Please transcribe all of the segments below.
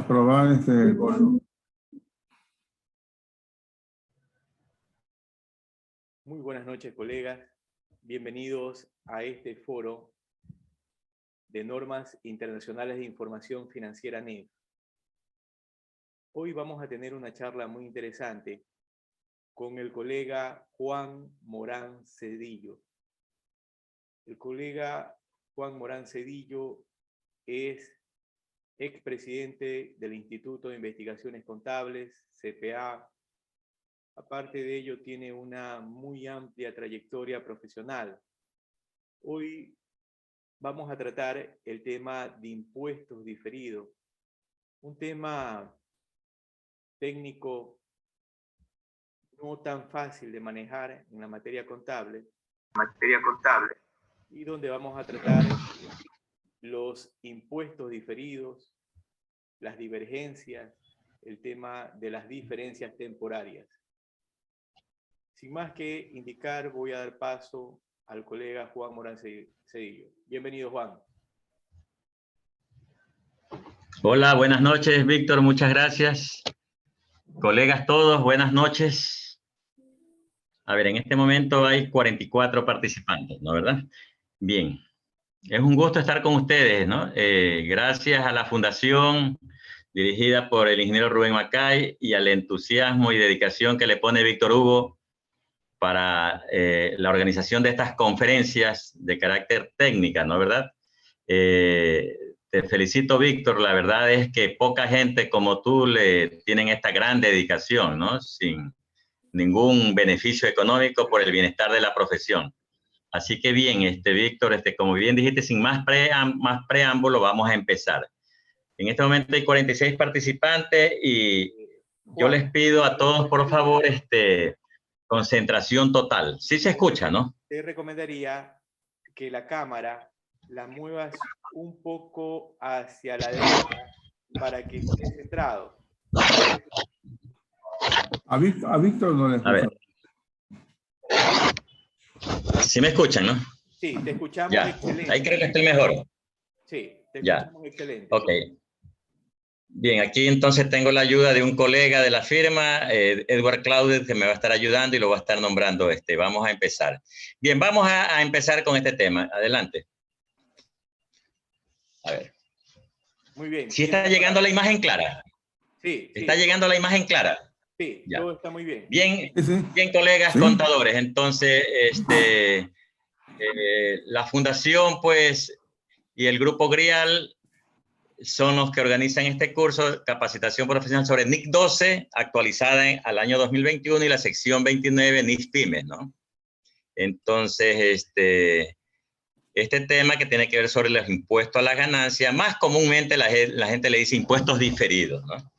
Aprobar Gordon. Muy buenas noches, colegas. Bienvenidos a este foro de normas internacionales de información financiera NIF. Hoy vamos a tener una charla muy interesante con el colega Juan Morán Cedillo. El colega Juan Morán Cedillo es expresidente del Instituto de Investigaciones Contables, CPA. Aparte de ello, tiene una muy amplia trayectoria profesional. Hoy vamos a tratar el tema de impuestos diferidos, un tema técnico no tan fácil de manejar en la materia contable, y donde vamos a tratar los impuestos diferidos, las divergencias, el tema de las diferencias temporarias. Sin más que indicar, voy a dar paso al colega Juan Morán Cedillo. Bienvenido, Juan. Hola, buenas noches, Víctor, muchas gracias. Colegas todos, buenas noches. A ver, en este momento hay 44 participantes, ¿no, verdad? Bien, es un gusto estar con ustedes, ¿no? Gracias a la fundación dirigida por el ingeniero Rubén Macay y al entusiasmo y dedicación que le pone Víctor Hugo para la organización de estas conferencias de carácter técnica, ¿no, verdad? Te felicito, Víctor. La verdad es que poca gente como tú le tienen esta gran dedicación, ¿no? Sin ningún beneficio económico por el bienestar de la profesión. Así que bien, Víctor, como bien dijiste, sin más preámbulo, vamos a empezar. En este momento hay 46 participantes y yo les pido a todos, por favor, concentración total. Sí se escucha, ¿no? Te recomendaría que la cámara la muevas un poco hacia la derecha para que esté centrado. A Víctor no le escucha. Sí me escuchan, ¿no? Sí, te escuchamos ya. Excelente. Ahí creo que estoy mejor. Sí, te escuchamos ya. Excelente. Ok. Bien, aquí entonces tengo la ayuda de un colega de la firma, Edward Claudet, que me va a estar ayudando y lo va a estar nombrando. Vamos a empezar. Bien, vamos a empezar con este tema. Adelante. A ver. Muy bien. ¿Sí está llegando la imagen clara? Sí. ¿Está llegando la imagen clara? Sí, ya. Todo está muy bien. Bien, colegas contadores. Entonces, la fundación, pues, y el grupo GRIAL son los que organizan este curso, capacitación profesional sobre NIC 12, actualizada al año 2021, y la sección 29, NIF Pymes, ¿no? Entonces, este tema que tiene que ver sobre los impuestos a las ganancias, más comúnmente la gente le dice impuestos diferidos, ¿no?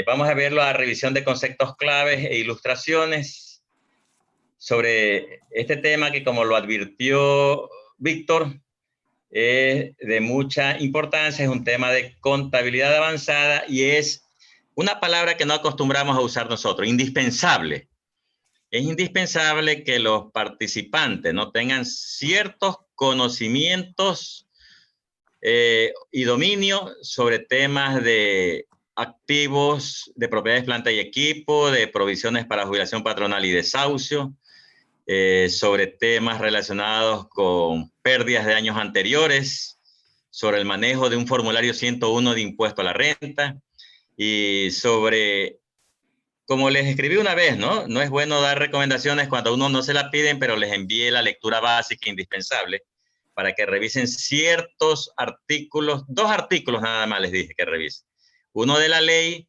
Vamos a ver la revisión de conceptos claves e ilustraciones sobre este tema que, como lo advirtió Víctor, es de mucha importancia, es un tema de contabilidad avanzada y es una palabra que no acostumbramos a usar nosotros, indispensable. Es indispensable que los participantes no tengan ciertos conocimientos y dominio sobre temas de activos, de propiedades, planta y equipo, de provisiones para jubilación patronal y desahucio, sobre temas relacionados con pérdidas de años anteriores, sobre el manejo de un formulario 101 de impuesto a la renta y sobre, como les escribí una vez, ¿no? No es bueno dar recomendaciones cuando a uno no se la piden, pero les envié la lectura básica indispensable para que revisen ciertos artículos, 2 artículos nada más les dije que revisen. Uno de la ley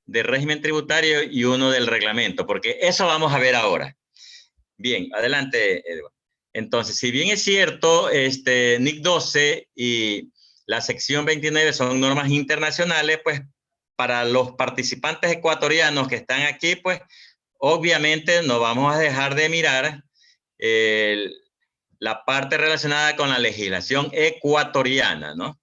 de régimen tributario y uno del reglamento, porque eso vamos a ver ahora. Bien, adelante, Edward. Entonces, si bien es cierto, NIC 12 y la sección 29 son normas internacionales, pues para los participantes ecuatorianos que están aquí, pues obviamente no vamos a dejar de mirar la parte relacionada con la legislación ecuatoriana, ¿no?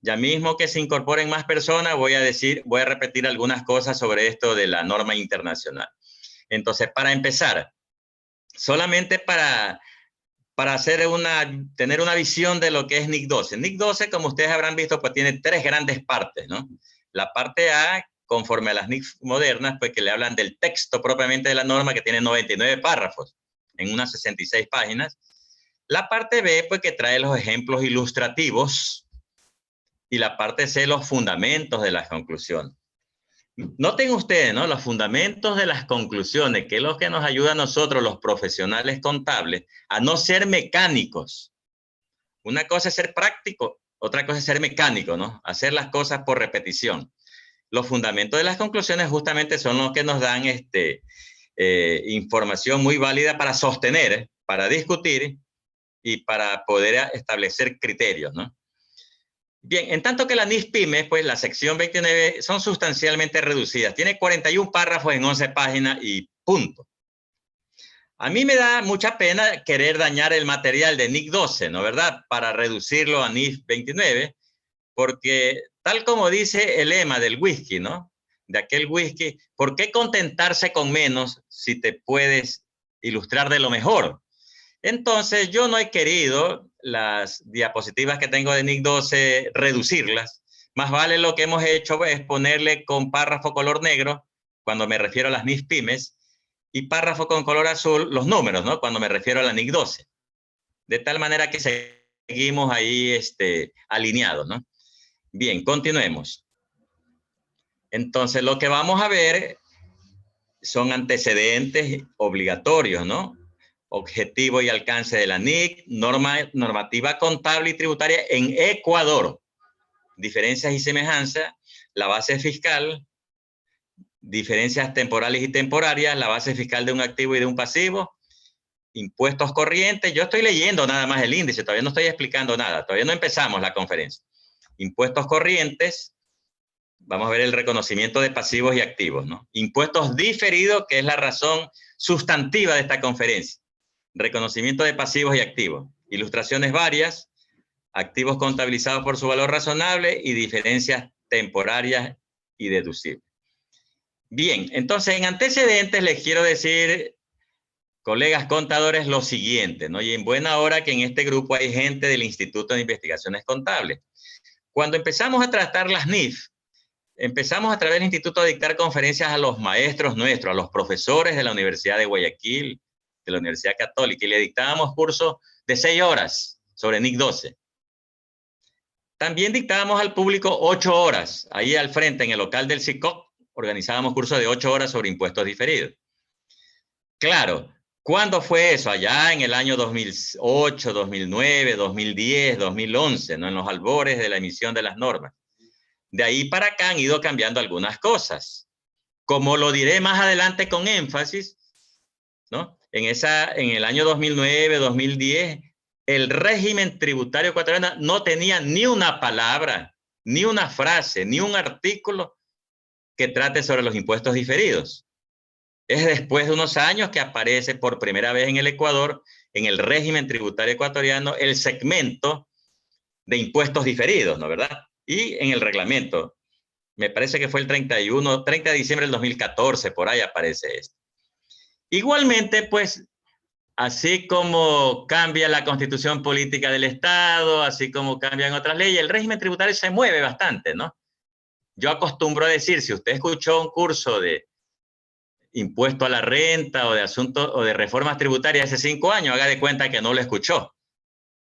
Ya mismo que se incorporen más personas, voy a repetir algunas cosas sobre esto de la norma internacional. Entonces, para empezar, solamente para para tener una visión de lo que es NIC 12. NIC 12, como ustedes habrán visto, pues tiene tres grandes partes, ¿no? La parte A, conforme a las NIC modernas, pues que le hablan del texto propiamente de la norma, que tiene 99 párrafos en unas 66 páginas. La parte B, pues que trae los ejemplos ilustrativos. Y la parte C, los fundamentos de las conclusiones. Noten ustedes, ¿no? Los fundamentos de las conclusiones, que es lo que nos ayuda a nosotros, los profesionales contables, a no ser mecánicos. Una cosa es ser práctico, otra cosa es ser mecánico, ¿no? Hacer las cosas por repetición. Los fundamentos de las conclusiones justamente son los que nos dan información muy válida para sostener, para discutir y para poder establecer criterios, ¿no? Bien, en tanto que la NIF PYME, pues la sección 29 son sustancialmente reducidas. Tiene 41 párrafos en 11 páginas y punto. A mí me da mucha pena querer dañar el material de NIC 12, ¿no verdad? Para reducirlo a NIF 29, porque tal como dice el lema del whisky, ¿no? De aquel whisky, ¿por qué contentarse con menos si te puedes ilustrar de lo mejor? Entonces, yo no he querido las diapositivas que tengo de NIC 12 reducirlas. Más vale lo que hemos hecho es ponerle con párrafo color negro, cuando me refiero a las NIF pymes, y párrafo con color azul, los números, ¿no? Cuando me refiero a la NIC 12. De tal manera que seguimos ahí alineados, ¿no? Bien, continuemos. Entonces, lo que vamos a ver son antecedentes obligatorios, ¿no? Objetivo y alcance de la NIC, normativa contable y tributaria en Ecuador, diferencias y semejanzas, la base fiscal, diferencias temporales y temporarias, la base fiscal de un activo y de un pasivo, impuestos corrientes. Yo estoy leyendo nada más el índice, todavía no estoy explicando nada, todavía no empezamos la conferencia. Impuestos corrientes, vamos a ver el reconocimiento de pasivos y activos, ¿no? Impuestos diferidos, que es la razón sustantiva de esta conferencia. Reconocimiento de pasivos y activos. Ilustraciones varias, activos contabilizados por su valor razonable y diferencias temporarias y deducibles. Bien, entonces en antecedentes les quiero decir, colegas contadores, lo siguiente, ¿no? Y en buena hora que en este grupo hay gente del Instituto de Investigaciones Contables. Cuando empezamos a tratar las NIF, empezamos a través del instituto a dictar conferencias a los maestros nuestros, a los profesores de la Universidad de Guayaquil, de la Universidad Católica, y le dictábamos cursos de 6 horas sobre NIC 12. También dictábamos al público 8 horas, ahí al frente en el local del SICOP, organizábamos cursos de 8 horas sobre impuestos diferidos. Claro, ¿cuándo fue eso? Allá en el año 2008, 2009, 2010, 2011, ¿no? En los albores de la emisión de las normas. De ahí para acá han ido cambiando algunas cosas. Como lo diré más adelante con énfasis, ¿no? En el año 2009, 2010, el régimen tributario ecuatoriano no tenía ni una palabra, ni una frase, ni un artículo que trate sobre los impuestos diferidos. Es después de unos años que aparece por primera vez en el Ecuador, en el régimen tributario ecuatoriano, el segmento de impuestos diferidos, ¿no verdad? Y en el reglamento, me parece que fue el 30 de diciembre del 2014, por ahí aparece esto. Igualmente, pues, así como cambia la constitución política del Estado, así como cambian otras leyes, el régimen tributario se mueve bastante, ¿no? Yo acostumbro a decir, si usted escuchó un curso de impuesto a la renta o de asuntos o de reformas tributarias hace 5 años, haga de cuenta que no lo escuchó,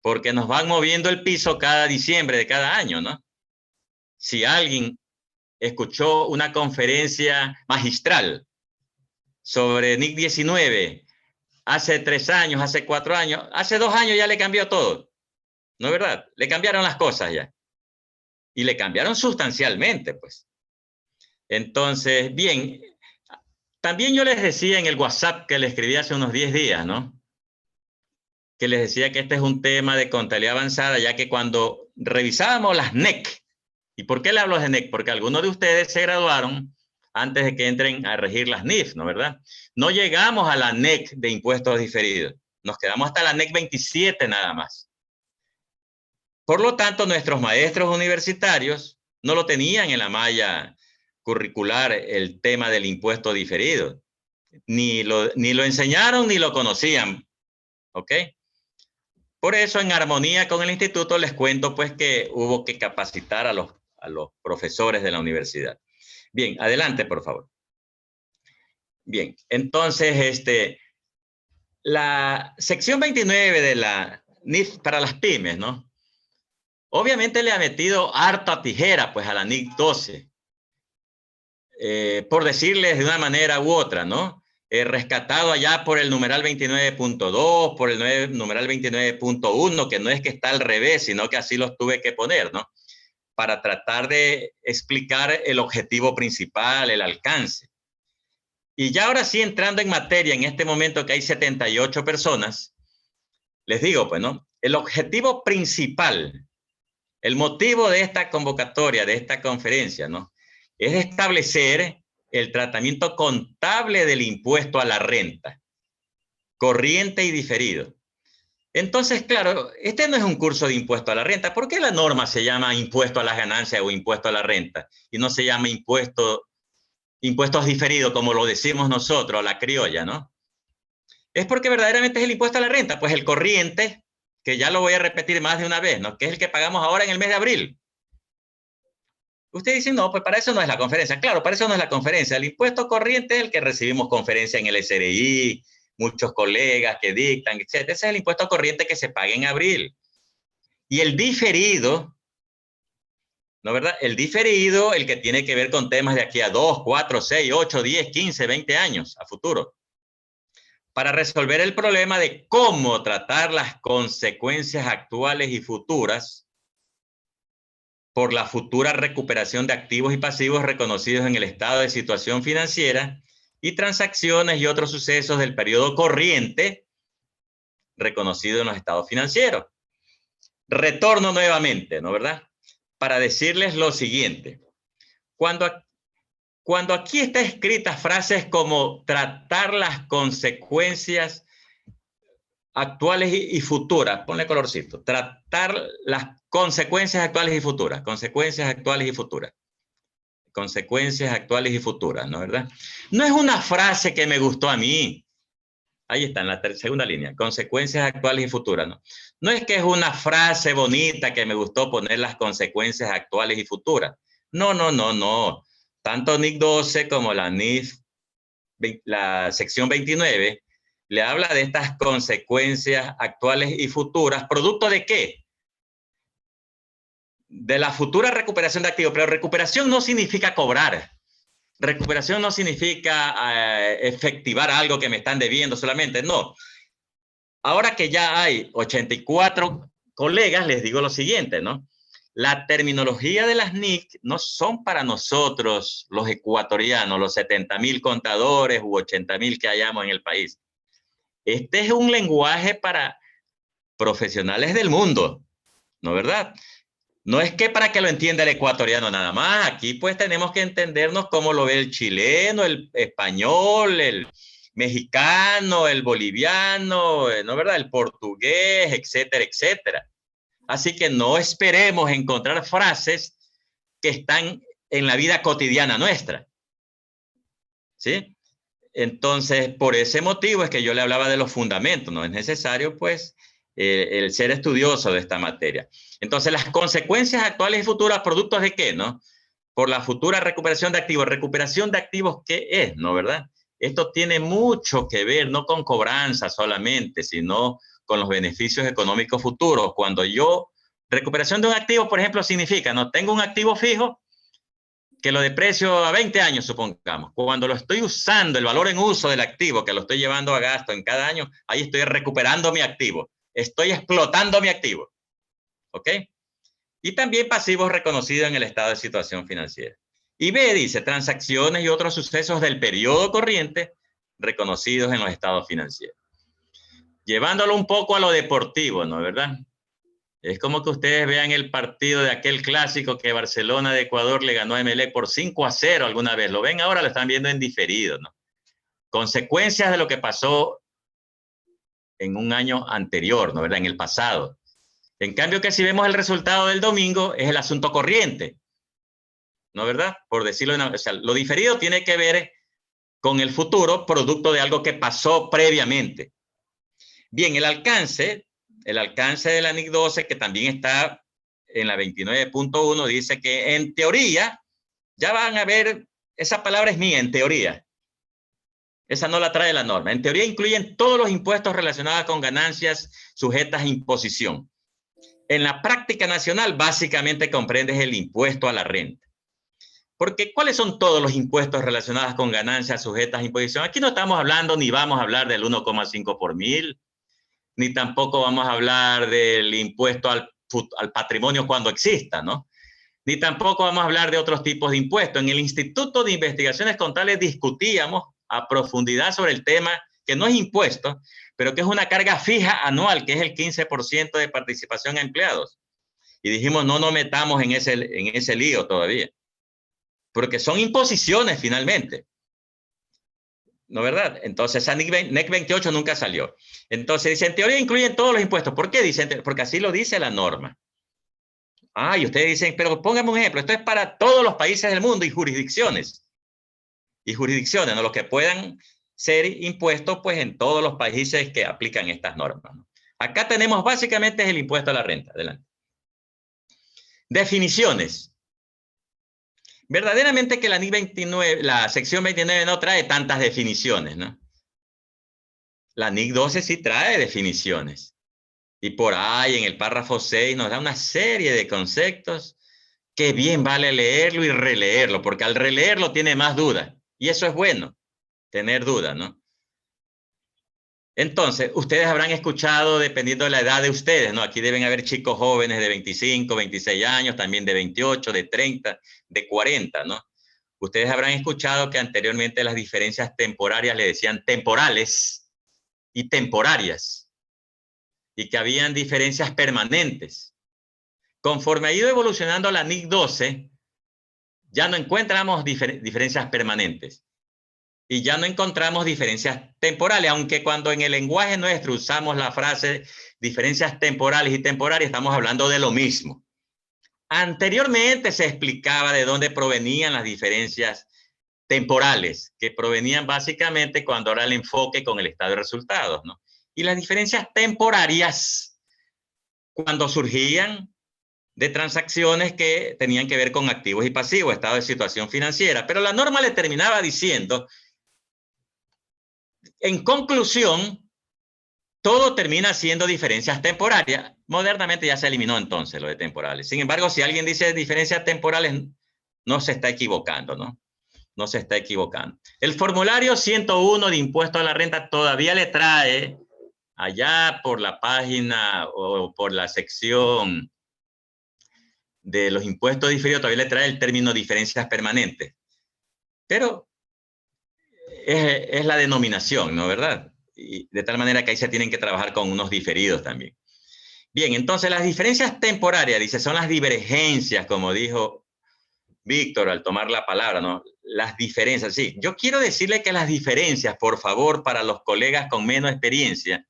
porque nos van moviendo el piso cada diciembre de cada año, ¿no? Si alguien escuchó una conferencia magistral sobre NIC 19 hace 3 años, hace 4 años, hace 2 años ya le cambió todo, ¿no es verdad? Le cambiaron las cosas ya. Y le cambiaron sustancialmente, pues. Entonces, bien, también yo les decía en el WhatsApp que le escribí hace unos 10 días, ¿no? Que les decía que este es un tema de contabilidad avanzada, ya que cuando revisábamos las NEC, ¿y por qué le hablo de NEC? Porque algunos de ustedes se graduaron antes de que entren a regir las NIF, ¿no verdad? No llegamos a la NEC de impuestos diferidos, nos quedamos hasta la NEC 27 nada más. Por lo tanto, nuestros maestros universitarios no lo tenían en la malla curricular el tema del impuesto diferido. Ni lo enseñaron ni lo conocían, ¿ok? Por eso, en armonía con el instituto, les cuento pues que hubo que capacitar a los profesores de la universidad. Bien, adelante, por favor. Bien, entonces, la sección 29 de la NIF para las pymes, ¿no? Obviamente le ha metido harta tijera, pues, a la NIC 12. Por decirles de una manera u otra, ¿no? Rescatado allá por el numeral 29.2, por el numeral 29.1, que no es que está al revés, sino que así los tuve que poner, ¿no? Para tratar de explicar el objetivo principal, el alcance. Y ya ahora sí, entrando en materia, en este momento que hay 78 personas, les digo, pues, ¿no? El objetivo principal, el motivo de esta convocatoria, de esta conferencia, ¿no? Es establecer el tratamiento contable del impuesto a la renta, corriente y diferido. Entonces, claro, este no es un curso de impuesto a la renta. ¿Por qué la norma se llama impuesto a las ganancias o impuesto a la renta y no se llama impuestos diferidos, como lo decimos nosotros, la criolla, ¿no? Es porque verdaderamente es el impuesto a la renta, pues el corriente, que ya lo voy a repetir más de una vez, ¿no? Que es el que pagamos ahora en el mes de abril. Usted dice, no, pues para eso no es la conferencia. Claro, para eso no es la conferencia. El impuesto corriente es el que recibimos conferencia en el SRI, muchos colegas que dictan, etc. Ese es el impuesto corriente que se paga en abril. Y el diferido, ¿no, verdad? El diferido, el que tiene que ver con temas de aquí a 2, 4, 6, 8, 10, 15, 20 años a futuro. Para resolver el problema de cómo tratar las consecuencias actuales y futuras por la futura recuperación de activos y pasivos reconocidos en el estado de situación financiera y transacciones y otros sucesos del periodo corriente reconocido en los estados financieros. Retorno nuevamente, ¿no, verdad? Para decirles lo siguiente. Cuando aquí está escritas frases como tratar las consecuencias actuales y futuras, ponle colorcito, tratar las consecuencias actuales y futuras, consecuencias actuales y futuras, consecuencias actuales y futuras, ¿no, verdad? No es una frase que me gustó a mí. Ahí está, en la segunda línea, consecuencias actuales y futuras, ¿no? No es que es una frase bonita que me gustó poner las consecuencias actuales y futuras. No, no, no, no. Tanto NIC 12 como la NIF, la sección 29, le habla de estas consecuencias actuales y futuras. ¿Producto de qué? De la futura recuperación de activos. Pero recuperación no significa cobrar. Recuperación no significa efectivar algo que me están debiendo solamente. No. Ahora que ya hay 84 colegas, les digo lo siguiente, ¿no? La terminología de las NIC no son para nosotros, los ecuatorianos, los 70,000 contadores u 80,000 que hayamos en el país. Este es un lenguaje para profesionales del mundo, ¿no, verdad? No es que para que lo entienda el ecuatoriano nada más. Aquí pues tenemos que entendernos cómo lo ve el chileno, el español, el mexicano, el boliviano, ¿no, verdad? El portugués, etcétera, etcétera. Así que no esperemos encontrar frases que están en la vida cotidiana nuestra, ¿sí? Entonces, por ese motivo es que yo le hablaba de los fundamentos. No es necesario, pues, el ser estudioso de esta materia. Entonces, las consecuencias actuales y futuras, ¿productos de qué, no? Por la futura recuperación de activos. ¿Recuperación de activos qué es, no, verdad? Esto tiene mucho que ver, no con cobranza solamente, sino con los beneficios económicos futuros. Cuando yo, recuperación de un activo, por ejemplo, significa, no tengo un activo fijo, que lo deprecio a 20 años, supongamos. Cuando lo estoy usando, el valor en uso del activo, que lo estoy llevando a gasto en cada año, ahí estoy recuperando mi activo. Estoy explotando mi activo. ¿Ok? Y también pasivos reconocidos en el estado de situación financiera. Y B dice, transacciones y otros sucesos del periodo corriente reconocidos en los estados financieros. Llevándolo un poco a lo deportivo, ¿no, verdad? Es como que ustedes vean el partido de aquel clásico que Barcelona de Ecuador le ganó a Emelec por 5-0 alguna vez. Lo ven ahora, lo están viendo en diferido, ¿no? Consecuencias de lo que pasó en un año anterior, ¿no, verdad? En el pasado. En cambio que si vemos el resultado del domingo, es el asunto corriente, ¿no, verdad? Por decirlo, o sea, lo diferido tiene que ver con el futuro, producto de algo que pasó previamente. Bien, el alcance el alcance de la NIC 12, que también está en la 29.1, dice que en teoría, ya van a ver, esa palabra es mía, en teoría. Esa no la trae la norma. En teoría incluyen todos los impuestos relacionados con ganancias sujetas a imposición. En la práctica nacional, básicamente comprendes el impuesto a la renta. Porque, ¿cuáles son todos los impuestos relacionados con ganancias sujetas a imposición? Aquí no estamos hablando ni vamos a hablar del 1,5 por mil, ni tampoco vamos a hablar del impuesto al patrimonio cuando exista, ¿no? Ni tampoco vamos a hablar de otros tipos de impuestos. En el Instituto de Investigaciones Contables discutíamos a profundidad sobre el tema, que no es impuesto, pero que es una carga fija anual, que es el 15% de participación a empleados. Y dijimos, no nos metamos en ese lío todavía, porque son imposiciones finalmente. ¿No, verdad? Entonces, esa NEC 28 nunca salió. Entonces, dice, en teoría incluyen todos los impuestos. ¿Por qué dicen? Porque así lo dice la norma. Ah, y ustedes dicen, pero póngame un ejemplo, esto es para todos los países del mundo y jurisdicciones. Y jurisdicciones, ¿no? Los que puedan ser impuestos, pues, en todos los países que aplican estas normas, ¿no? Acá tenemos básicamente el impuesto a la renta. Adelante. Definiciones. Verdaderamente que la NIC 29, la sección 29 no trae tantas definiciones, ¿no? La NIC 12 sí trae definiciones. Y por ahí en el párrafo 6 nos da una serie de conceptos que bien vale leerlo y releerlo, porque al releerlo tiene más dudas. Y eso es bueno, tener dudas, ¿no? Entonces, ustedes habrán escuchado, dependiendo de la edad de ustedes, ¿no? Aquí deben haber chicos jóvenes de 25, 26 años, también de 28, de 30, de 40, ¿no? Ustedes habrán escuchado que anteriormente las diferencias temporarias le decían temporales y temporarias, y que habían diferencias permanentes. Conforme ha ido evolucionando la NIC 12, ya no encontramos diferencias permanentes. Y ya no encontramos diferencias temporales, aunque cuando en el lenguaje nuestro usamos la frase diferencias temporales y temporarias, estamos hablando de lo mismo. Anteriormente se explicaba de dónde provenían las diferencias temporales, que provenían básicamente cuando era el enfoque con el estado de resultados, ¿no? Y las diferencias temporarias, cuando surgían de transacciones que tenían que ver con activos y pasivos, estado de situación financiera. Pero la norma le terminaba diciendo, en conclusión, todo termina siendo diferencias temporarias. Modernamente ya se eliminó entonces lo de temporales. Sin embargo, si alguien dice diferencias temporales, no se está equivocando, ¿no? No se está equivocando. El formulario 101 de impuesto a la renta todavía le trae allá por la página o por la sección de los impuestos diferidos, todavía le trae el término diferencias permanentes. Pero es la denominación, ¿no? ¿Verdad? Y de tal manera que ahí se tienen que trabajar con unos diferidos también. Bien, entonces las diferencias temporarias, dice, son las divergencias, como dijo Víctor al tomar la palabra, ¿no? Las diferencias, sí. Yo quiero decirle que las diferencias, por favor, para los colegas con menos experiencia,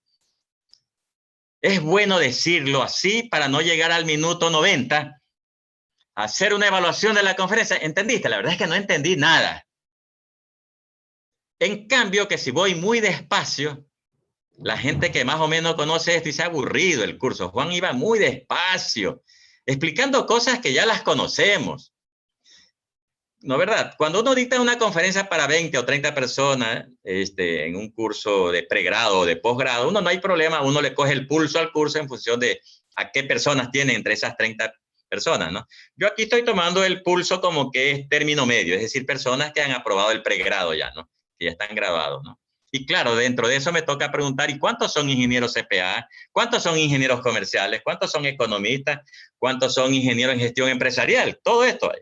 es bueno decirlo así para no llegar al minuto 90, hacer una evaluación de la conferencia. ¿Entendiste? La verdad es que no entendí nada. En cambio, que si voy muy despacio, la gente que más o menos conoce esto dice aburrido el curso. Juan iba muy despacio, explicando cosas que ya las conocemos. ¿No, verdad? Cuando uno dicta una conferencia para 20 o 30 personas en un curso de pregrado o de posgrado, uno no hay problema, uno le coge el pulso al curso en función de a qué personas tiene entre esas 30 personas, ¿no? Yo aquí estoy tomando el pulso como que es término medio, es decir, personas que han aprobado el pregrado ya, ¿no? Que ya están grabados, ¿no? Y claro, dentro de eso me toca preguntar, ¿y cuántos son ingenieros CPA? ¿Cuántos son ingenieros comerciales? ¿Cuántos son economistas? ¿Cuántos son ingenieros en gestión empresarial? Todo esto hay.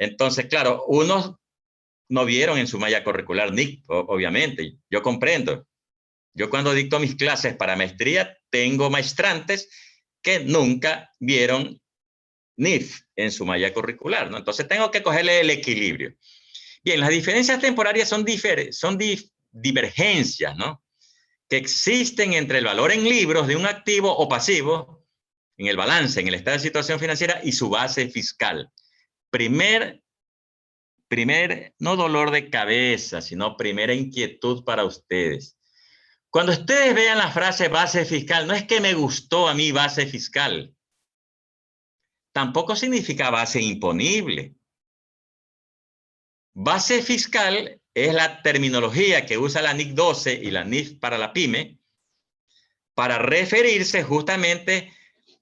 Entonces, claro, unos no vieron en su malla curricular NIC, obviamente, yo comprendo. Yo cuando dicto mis clases para maestría, tengo maestrantes que nunca vieron NIF en su malla curricular, ¿no? Entonces tengo que cogerle el equilibrio. Bien, las diferencias temporarias son divergencias, ¿no? Que existen entre el valor en libros de un activo o pasivo, en el balance, en el estado de situación financiera y su base fiscal. Primer, no dolor de cabeza, sino primera inquietud para ustedes. Cuando ustedes vean la frase base fiscal, no es que me gustó a mí base fiscal. Tampoco significa base imponible. Base fiscal es la terminología que usa la NIC 12 y la NIF para la PYME para referirse justamente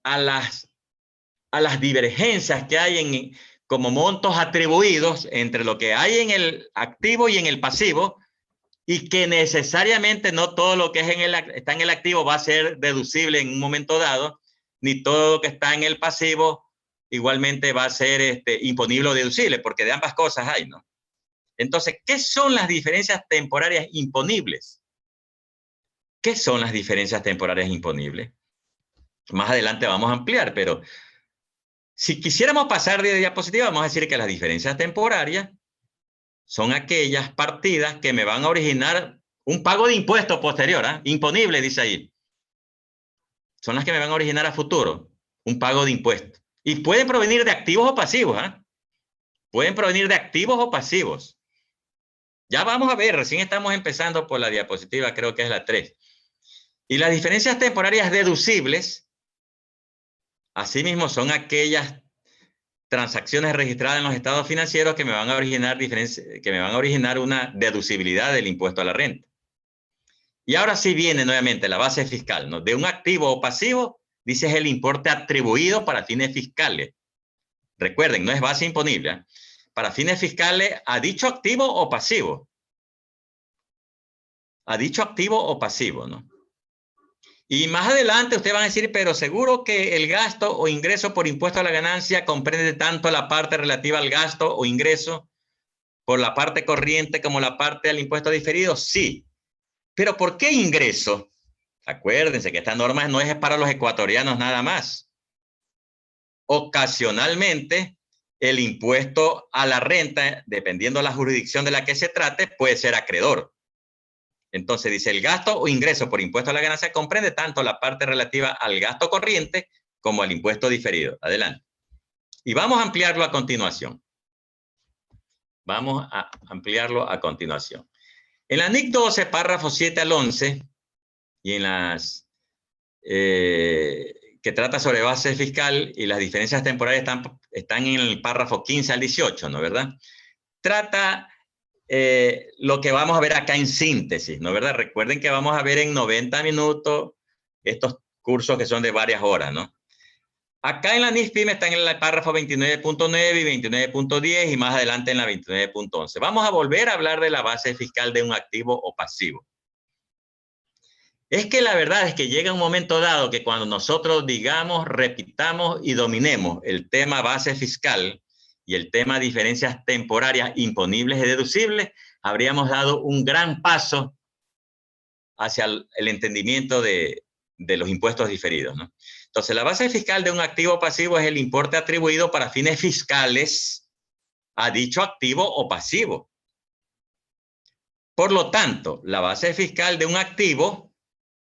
a las divergencias que hay como montos atribuidos entre lo que hay en el activo y en el pasivo, y que necesariamente no todo lo que está en el activo va a ser deducible en un momento dado, ni todo lo que está en el pasivo igualmente va a ser imponible o deducible, porque de ambas cosas hay, ¿no? Entonces, ¿qué son las diferencias temporarias imponibles? ¿Qué son las diferencias temporarias imponibles? Más adelante vamos a ampliar, pero si quisiéramos pasar de diapositiva, vamos a decir que las diferencias temporarias son aquellas partidas que me van a originar un pago de impuesto posterior, imponible, dice ahí. Son las que me van a originar a futuro un pago de impuesto. Y pueden provenir de activos o pasivos, Pueden provenir de activos o pasivos. Ya vamos a ver, recién estamos empezando por la diapositiva, creo que es la 3. Y las diferencias temporarias deducibles, asimismo, son aquellas transacciones registradas en los estados financieros que me van a originar una deducibilidad del impuesto a la renta. Y ahora sí viene nuevamente la base fiscal, ¿no? De un activo o pasivo, dice es el importe atribuido para fines fiscales. Recuerden, no es base imponible, para fines fiscales a dicho activo o pasivo. A dicho activo o pasivo, ¿no? Y más adelante ustedes van a decir, pero seguro que el gasto o ingreso por impuesto a la ganancia comprende tanto la parte relativa al gasto o ingreso por la parte corriente como la parte al impuesto diferido. Sí. Pero ¿por qué ingreso? Acuérdense que esta norma no es para los ecuatorianos nada más. Ocasionalmente, el impuesto a la renta, dependiendo de la jurisdicción de la que se trate, puede ser acreedor. Entonces dice, el gasto o ingreso por impuesto a la ganancia comprende tanto la parte relativa al gasto corriente como al impuesto diferido. Adelante. Y vamos a ampliarlo a continuación. Vamos a ampliarlo a continuación. En la NIC 12, párrafos 7 al 11, y en las que trata sobre base fiscal y las diferencias temporales están en el párrafo 15 al 18, ¿no? ¿Verdad? Trata lo que vamos a ver acá en síntesis, ¿no? ¿Verdad? Recuerden que vamos a ver en 90 minutos estos cursos que son de varias horas, ¿no? Acá en la NIF-PYME están en el párrafo 29.9 y 29.10 y más adelante en la 29.11. Vamos a volver a hablar de la base fiscal de un activo o pasivo. Es que la verdad es que llega un momento dado que cuando nosotros digamos, repitamos y dominemos el tema base fiscal y el tema diferencias temporarias imponibles y deducibles, habríamos dado un gran paso hacia el entendimiento de los impuestos diferidos, ¿no? Entonces, la base fiscal de un activo pasivo es el importe atribuido para fines fiscales a dicho activo o pasivo. Por lo tanto, la base fiscal de un activo,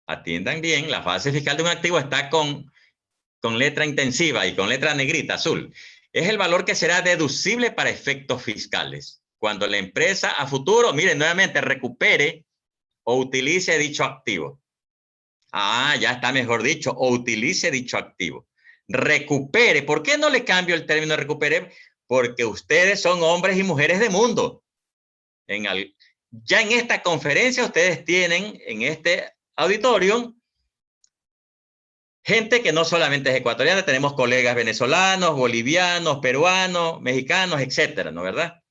atiendan bien, la base fiscal de un activo está con letra intensiva y con letra negrita, azul. Es el valor que será deducible para efectos fiscales. Cuando la empresa a futuro, miren, nuevamente, recupere o utilice dicho activo. Ya está mejor dicho, o utilice dicho activo. Recupere. ¿Por qué no le cambio el término recupere? Porque ustedes son hombres y mujeres de mundo. Ya en esta conferencia ustedes tienen, en este auditorio, gente que no solamente es ecuatoriana, tenemos colegas venezolanos, bolivianos, peruanos, mexicanos, etcétera, ¿no? ¿Verdad?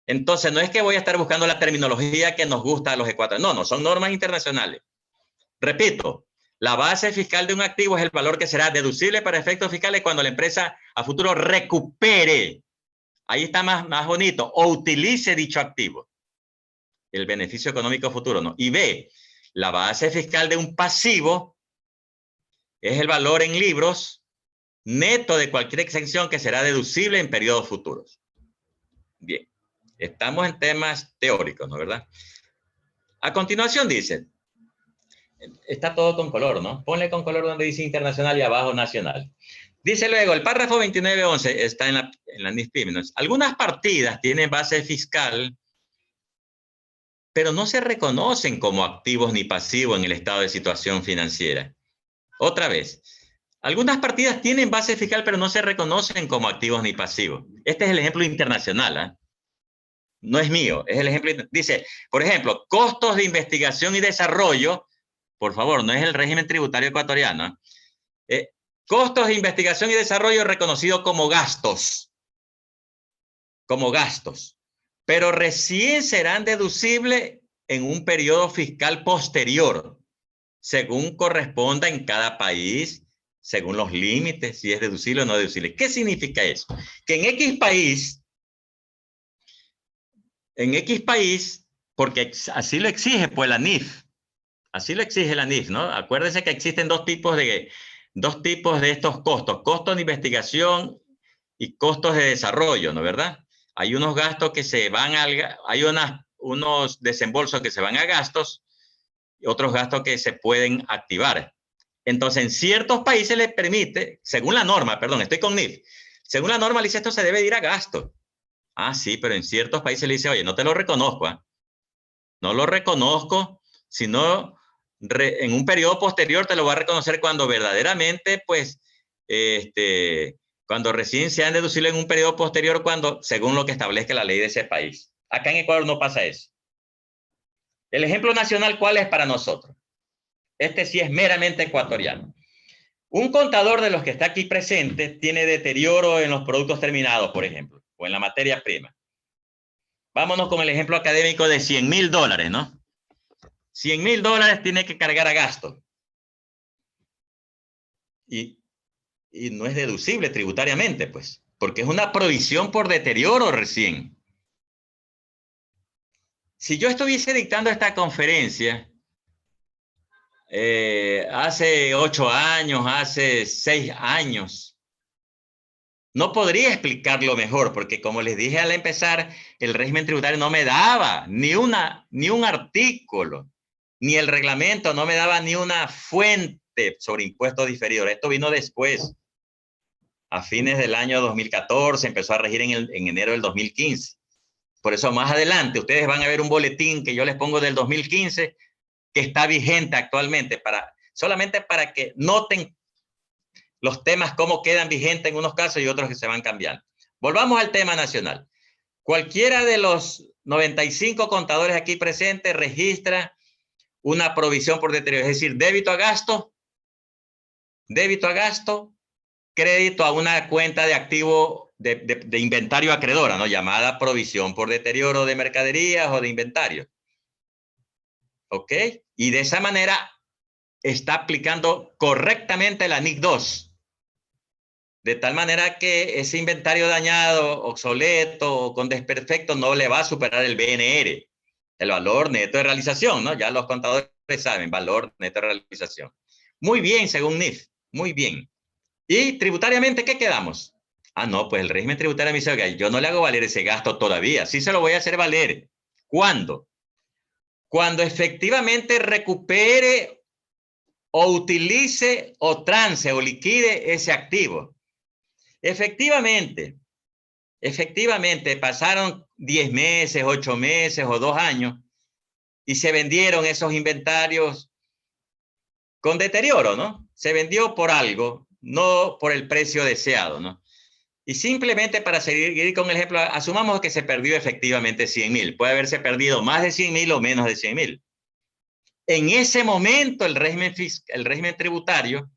Entonces, no es que voy a estar buscando la terminología que nos gusta a los ecuatorianos. No, son normas internacionales. Repito, la base fiscal de un activo es el valor que será deducible para efectos fiscales cuando la empresa a futuro recupere, ahí está más bonito, o utilice dicho activo. El beneficio económico futuro, ¿no? Y B, la base fiscal de un pasivo es el valor en libros neto de cualquier exención que será deducible en periodos futuros. Bien, estamos en temas teóricos, ¿no? ¿Verdad? A continuación dice, está todo con color, ¿no? Ponle con color donde dice internacional y abajo nacional. Dice luego, el párrafo 29.11 está en la NIF-PYME, ¿no? Algunas partidas tienen base fiscal pero no se reconocen como activos ni pasivos en el estado de situación financiera. Otra vez, algunas partidas tienen base fiscal, pero no se reconocen como activos ni pasivos. Este es el ejemplo internacional, ¿eh? No es mío, es el ejemplo. Dice, por ejemplo, costos de investigación y desarrollo, por favor, no es el régimen tributario ecuatoriano. Costos de investigación y desarrollo reconocidos como gastos, pero recién serán deducibles en un periodo fiscal posterior, según corresponda en cada país, según los límites, si es deducible o no deducible. ¿Qué significa eso? Que en X país, porque así lo exige pues la NIF, así lo exige la NIF, ¿no? Acuérdense que existen dos tipos de estos costos, costos de investigación y costos de desarrollo, ¿no? ¿Verdad? Hay unos gastos que se van hay unos desembolsos que se van a gastos y otros gastos que se pueden activar. Entonces, en ciertos países les permite, según la norma, perdón, estoy con NIF, según la norma le dice esto se debe ir a gasto. Ah, sí, pero en ciertos países le dice, oye, no te lo reconozco, ¿eh? No lo reconozco, sino en un periodo posterior te lo va a reconocer cuando verdaderamente, pues, cuando recién sean deducibles en un periodo posterior, según lo que establezca la ley de ese país. Acá en Ecuador no pasa eso. El ejemplo nacional, ¿cuál es para nosotros? Este sí es meramente ecuatoriano. Un contador de los que está aquí presente tiene deterioro en los productos terminados, por ejemplo, o en la materia prima. Vámonos con el ejemplo académico de $100,000, ¿no? $100,000 tiene que cargar a gasto. Y no es deducible tributariamente, pues, porque es una provisión por deterioro recién. Si yo estuviese dictando esta conferencia hace 8 años, hace 6 años, no podría explicarlo mejor, porque como les dije al empezar, el régimen tributario no me daba ni un artículo, ni el reglamento no me daba ni una fuente sobre impuestos diferidos. Esto vino después. A fines del año 2014, empezó a regir en enero del 2015. Por eso más adelante ustedes van a ver un boletín que yo les pongo del 2015 que está vigente actualmente, solamente para que noten los temas, cómo quedan vigentes en unos casos y otros que se van cambiando. Volvamos al tema nacional. Cualquiera de los 95 contadores aquí presentes registra una provisión por deterioro, es decir, débito a gasto, crédito a una cuenta de activo de inventario acreedora, ¿no? Llamada provisión por deterioro de mercaderías o de inventario. ¿Ok? Y de esa manera está aplicando correctamente la NIC 2. De tal manera que ese inventario dañado, obsoleto o con desperfecto no le va a superar el BNR, el valor neto de realización, ¿no? Ya los contadores saben, valor neto de realización. Muy bien, según NIF, muy bien. ¿Y tributariamente qué quedamos? Ah, no, pues el régimen tributario me dice, oiga, yo no le hago valer ese gasto todavía, sí se lo voy a hacer valer. ¿Cuándo? Cuando efectivamente recupere o utilice o trance o liquide ese activo. Efectivamente, pasaron 10 meses, 8 meses o 2 años y se vendieron esos inventarios con deterioro, ¿no? Se vendió por algo, no por el precio deseado, ¿no? Y simplemente para seguir con el ejemplo, asumamos que se perdió efectivamente 100,000. Puede haberse perdido más de 100,000 o menos de 100,000. En ese momento el régimen tributario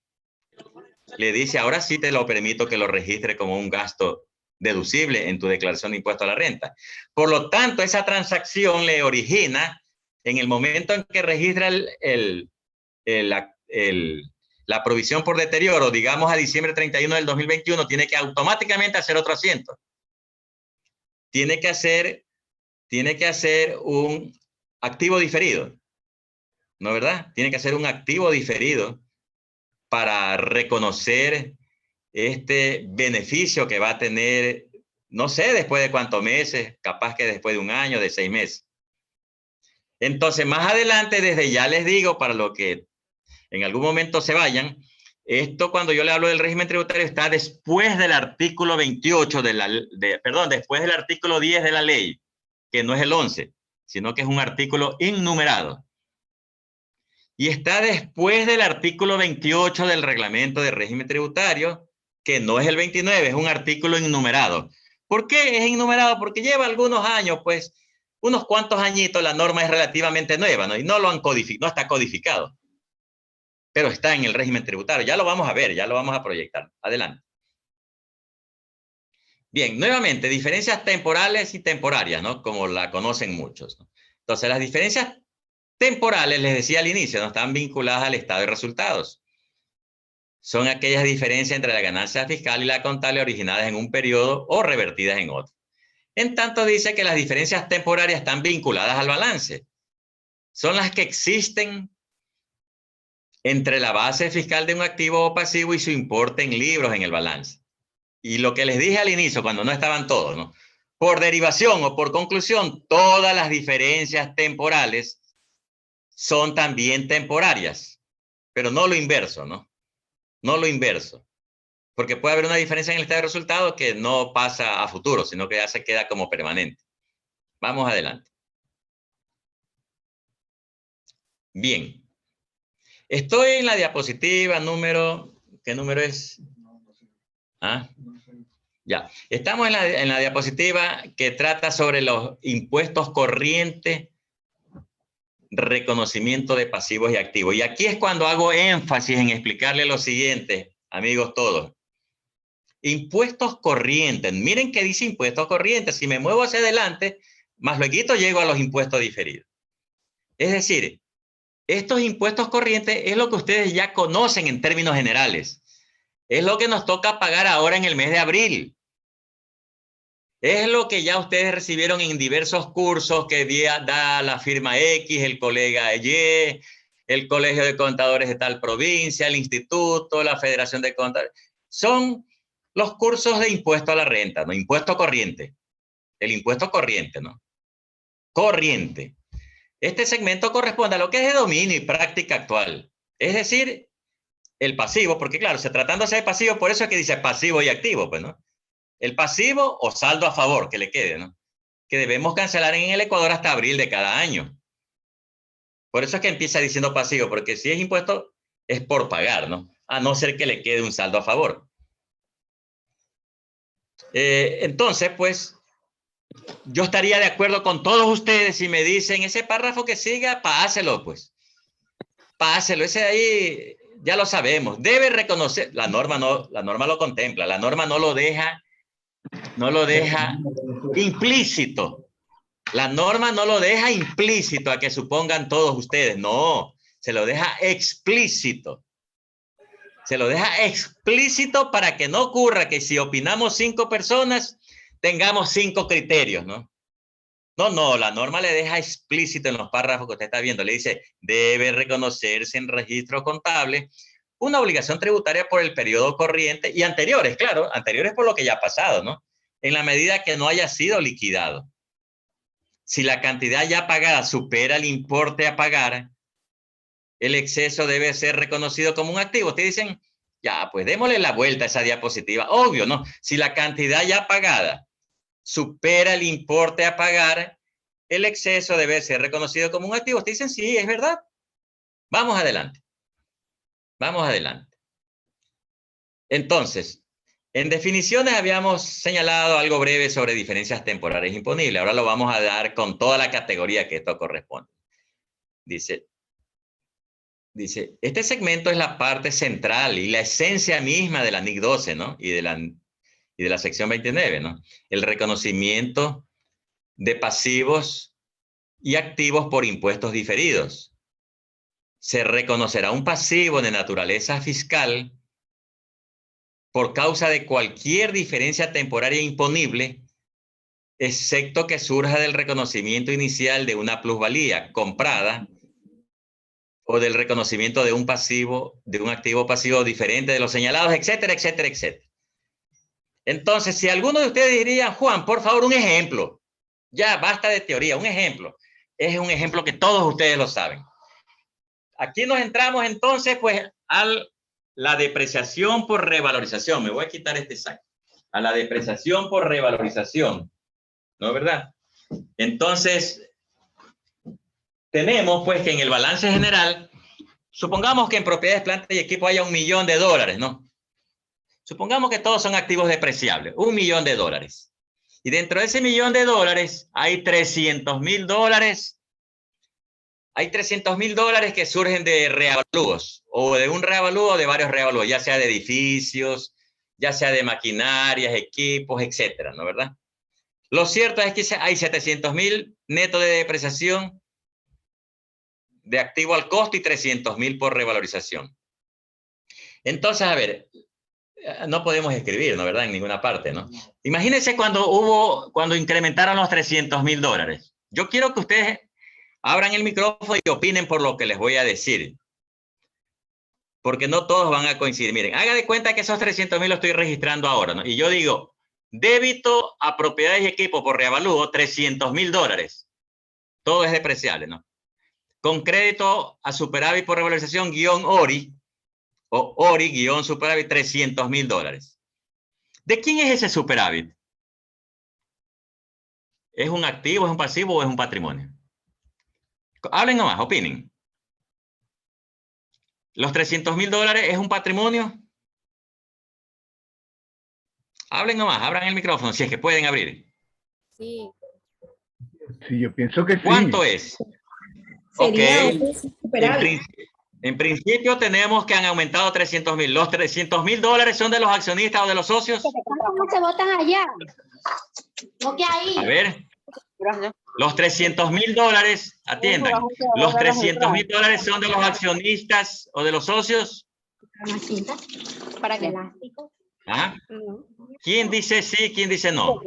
le dice, ahora sí te lo permito que lo registre como un gasto deducible en tu declaración de impuesto a la renta. Por lo tanto, esa transacción le origina, en el momento en que registra la provisión por deterioro, digamos a diciembre 31 del 2021, tiene que automáticamente hacer otro asiento. Tiene que hacer un activo diferido, ¿no, verdad? Tiene que hacer un activo diferido para reconocer este beneficio que va a tener, no sé después de cuántos meses, capaz que después de 1 año, de 6 meses. Entonces, más adelante, desde ya les digo, para lo que en algún momento se vayan, esto cuando yo le hablo del régimen tributario está después del artículo 28 después del artículo 10 de la ley, que no es el 11. sino que es un artículo innumerado. Y está después del artículo 28 del reglamento de régimen tributario, que no es el 29, es un artículo innumerado. ¿Por qué es innumerado? Porque lleva algunos años, pues, unos cuantos añitos, la norma es relativamente nueva, ¿no? Y no lo han codificado, no está codificado. Pero está en el régimen tributario. Ya lo vamos a ver, ya lo vamos a proyectar. Adelante. Bien, nuevamente, diferencias temporales y temporarias, ¿no? Como la conocen muchos, ¿no? Entonces, las diferencias temporales, les decía al inicio, no están vinculadas al estado de resultados. Son aquellas diferencias entre la ganancia fiscal y la contable originadas en un periodo o revertidas en otro. En tanto, dice que las diferencias temporarias están vinculadas al balance. Son las que existen entre la base fiscal de un activo o pasivo y su importe en libros en el balance. Y lo que les dije al inicio, cuando no estaban todos, ¿no? Por derivación o por conclusión, todas las diferencias temporales son también temporarias, pero no lo inverso, ¿no? No lo inverso. Porque puede haber una diferencia en el estado de resultado que no pasa a futuro, sino que ya se queda como permanente. Vamos adelante. Bien. Estoy en la diapositiva número... ¿Qué número es? ¿Ah? Ya. Estamos en la diapositiva que trata sobre los impuestos corrientes, reconocimiento de pasivos y activos. Y aquí es cuando hago énfasis en explicarle lo siguiente, amigos todos. Impuestos corrientes. Miren qué dice impuestos corrientes. Si me muevo hacia adelante, más luego llego a los impuestos diferidos. Es decir, estos impuestos corrientes es lo que ustedes ya conocen en términos generales. Es lo que nos toca pagar ahora en el mes de abril. Es lo que ya ustedes recibieron en diversos cursos que da la firma X, el colega Y, el Colegio de Contadores de tal provincia, el Instituto, la Federación de Contadores. Son los cursos de impuesto a la renta, ¿no? Impuesto corriente. El impuesto corriente, ¿no? Corriente. Este segmento corresponde a lo que es de dominio y práctica actual. Es decir, el pasivo, porque claro, se tratándose de pasivo, por eso es que dice pasivo y activo, pues, ¿no? El pasivo o saldo a favor, que le quede, ¿no? Que debemos cancelar en el Ecuador hasta abril de cada año. Por eso es que empieza diciendo pasivo, porque si es impuesto, es por pagar, ¿no? A no ser que le quede un saldo a favor. Entonces, pues, yo estaría de acuerdo con todos ustedes si me dicen ese párrafo que siga, páselo, pues. Páselo, ese ahí ya lo sabemos. Debe reconocer, la norma lo contempla, la norma no lo deja implícito. La norma no lo deja implícito a que supongan todos ustedes, no, se lo deja explícito. Se lo deja explícito para que no ocurra que si opinamos 5 personas, tengamos 5 criterios, ¿no? No, la norma le deja explícito en los párrafos que usted está viendo. Le dice, debe reconocerse en registro contable una obligación tributaria por el periodo corriente y anteriores, claro, anteriores por lo que ya ha pasado, ¿no? En la medida que no haya sido liquidado. Si la cantidad ya pagada supera el importe a pagar, el exceso debe ser reconocido como un activo. Ustedes dicen, ya, pues démosle la vuelta a esa diapositiva. Obvio, ¿no? Si la cantidad ya pagada supera el importe a pagar, el exceso debe ser reconocido como un activo. Ustedes dicen, sí, es verdad. Vamos adelante. Vamos adelante. Entonces, en definiciones habíamos señalado algo breve sobre diferencias temporales imponibles. Ahora lo vamos a dar con toda la categoría que esto corresponde. Dice, este segmento es la parte central y la esencia misma de la NIC 12, ¿no? Y de la sección 29, ¿no? El reconocimiento de pasivos y activos por impuestos diferidos. Se reconocerá un pasivo de naturaleza fiscal por causa de cualquier diferencia temporaria imponible, excepto que surja del reconocimiento inicial de una plusvalía comprada o del reconocimiento de un pasivo, de un activo pasivo diferente de los señalados, etcétera, etcétera, etcétera. Entonces, si alguno de ustedes diría, Juan, por favor, un ejemplo. Ya, basta de teoría, un ejemplo. Es un ejemplo que todos ustedes lo saben. Aquí nos entramos entonces, pues, a la depreciación por revalorización. Me voy a quitar este saco. A la depreciación por revalorización. ¿No es verdad? Entonces, tenemos pues que en el balance general, supongamos que en propiedades, planta y equipo haya $1 millón, ¿no? Supongamos que todos son activos depreciables, $1 millón. Y dentro de ese $1 millón hay $300,000. Hay $300,000 que surgen de reavalúos, o de un reavalúo o de varios reavalúos, ya sea de edificios, ya sea de maquinarias, equipos, etcétera, ¿no, verdad? Lo cierto es que hay $700,000 neto de depreciación de activo al costo y $300,000 por revalorización. Entonces, a ver, no podemos escribir, ¿no, verdad? En ninguna parte, ¿no? Imagínense cuando incrementaron los $300,000. Yo quiero que ustedes abran el micrófono y opinen por lo que les voy a decir. Porque no todos van a coincidir. Miren, haga de cuenta que esos 300,000 lo estoy registrando ahora, ¿no? Y yo digo, débito a propiedades y equipo por reavalúo, $300,000. Todo es depreciable, ¿no? Con crédito a superávit por revalorización, guión ORI, o ORI, guión superávit, $300,000. ¿De quién es ese superávit? ¿Es un activo, es un pasivo o es un patrimonio? Hablen nomás, opinen. ¿Los $300,000 es un patrimonio? Hablen nomás, abran el micrófono, si es que pueden abrir. Sí. Sí, yo pienso que sí. ¿Cuánto es? Sería Ok. un superávit. En principio tenemos que han aumentado $300,000. ¿Los $300,000 son de los accionistas o de los socios? ¿Cómo se votan allá? No que ahí. A ver. Los $300,000, atiendan. ¿Los $300,000 son de los accionistas o de los socios? ¿Para qué? ¿Ah? ¿Quién dice sí, quién dice no?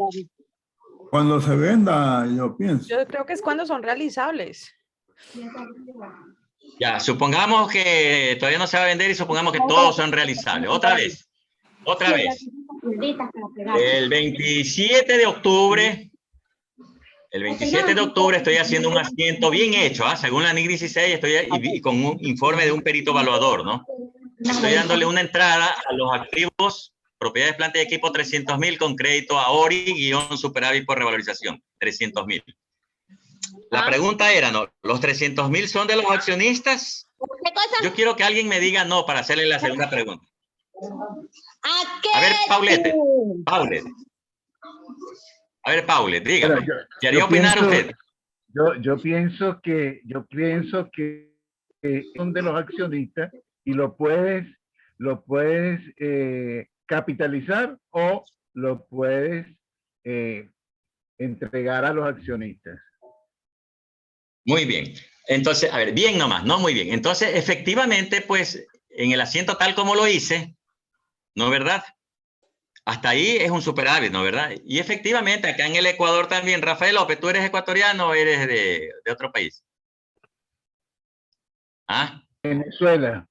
Cuando se venda, yo pienso. Yo creo que es cuando son realizables. Ya, supongamos que todavía no se va a vender y supongamos que todos son realizables. Otra vez. El 27 de octubre, estoy haciendo un asiento bien hecho, ¿ah? Según la NIC 16, y con un informe de un perito evaluador, ¿no? Estoy dándole una entrada a los activos, propiedades, planta y equipo, 300,000 con crédito a ORI, guión superávit por revalorización, 300,000. La pregunta era, ¿no? ¿Los 300,000 son de los accionistas? ¿Qué cosa? Yo quiero que alguien me diga no para hacerle la segunda pregunta. ¿A qué? A ver, Paulette. A ver, Paulette, dígame. Pero ¿Quería opinar usted? Yo pienso que son de los accionistas y lo puedes capitalizar o lo puedes entregar a los accionistas. Muy bien. Entonces, a ver, bien nomás, no muy bien. Entonces, efectivamente, pues, en el asiento tal como lo hice, ¿no verdad? Hasta ahí es un superávit, ¿no verdad? Y efectivamente, acá en el Ecuador también, Rafael López, ¿tú eres ecuatoriano o eres de otro país? ¿Ah? Venezuela.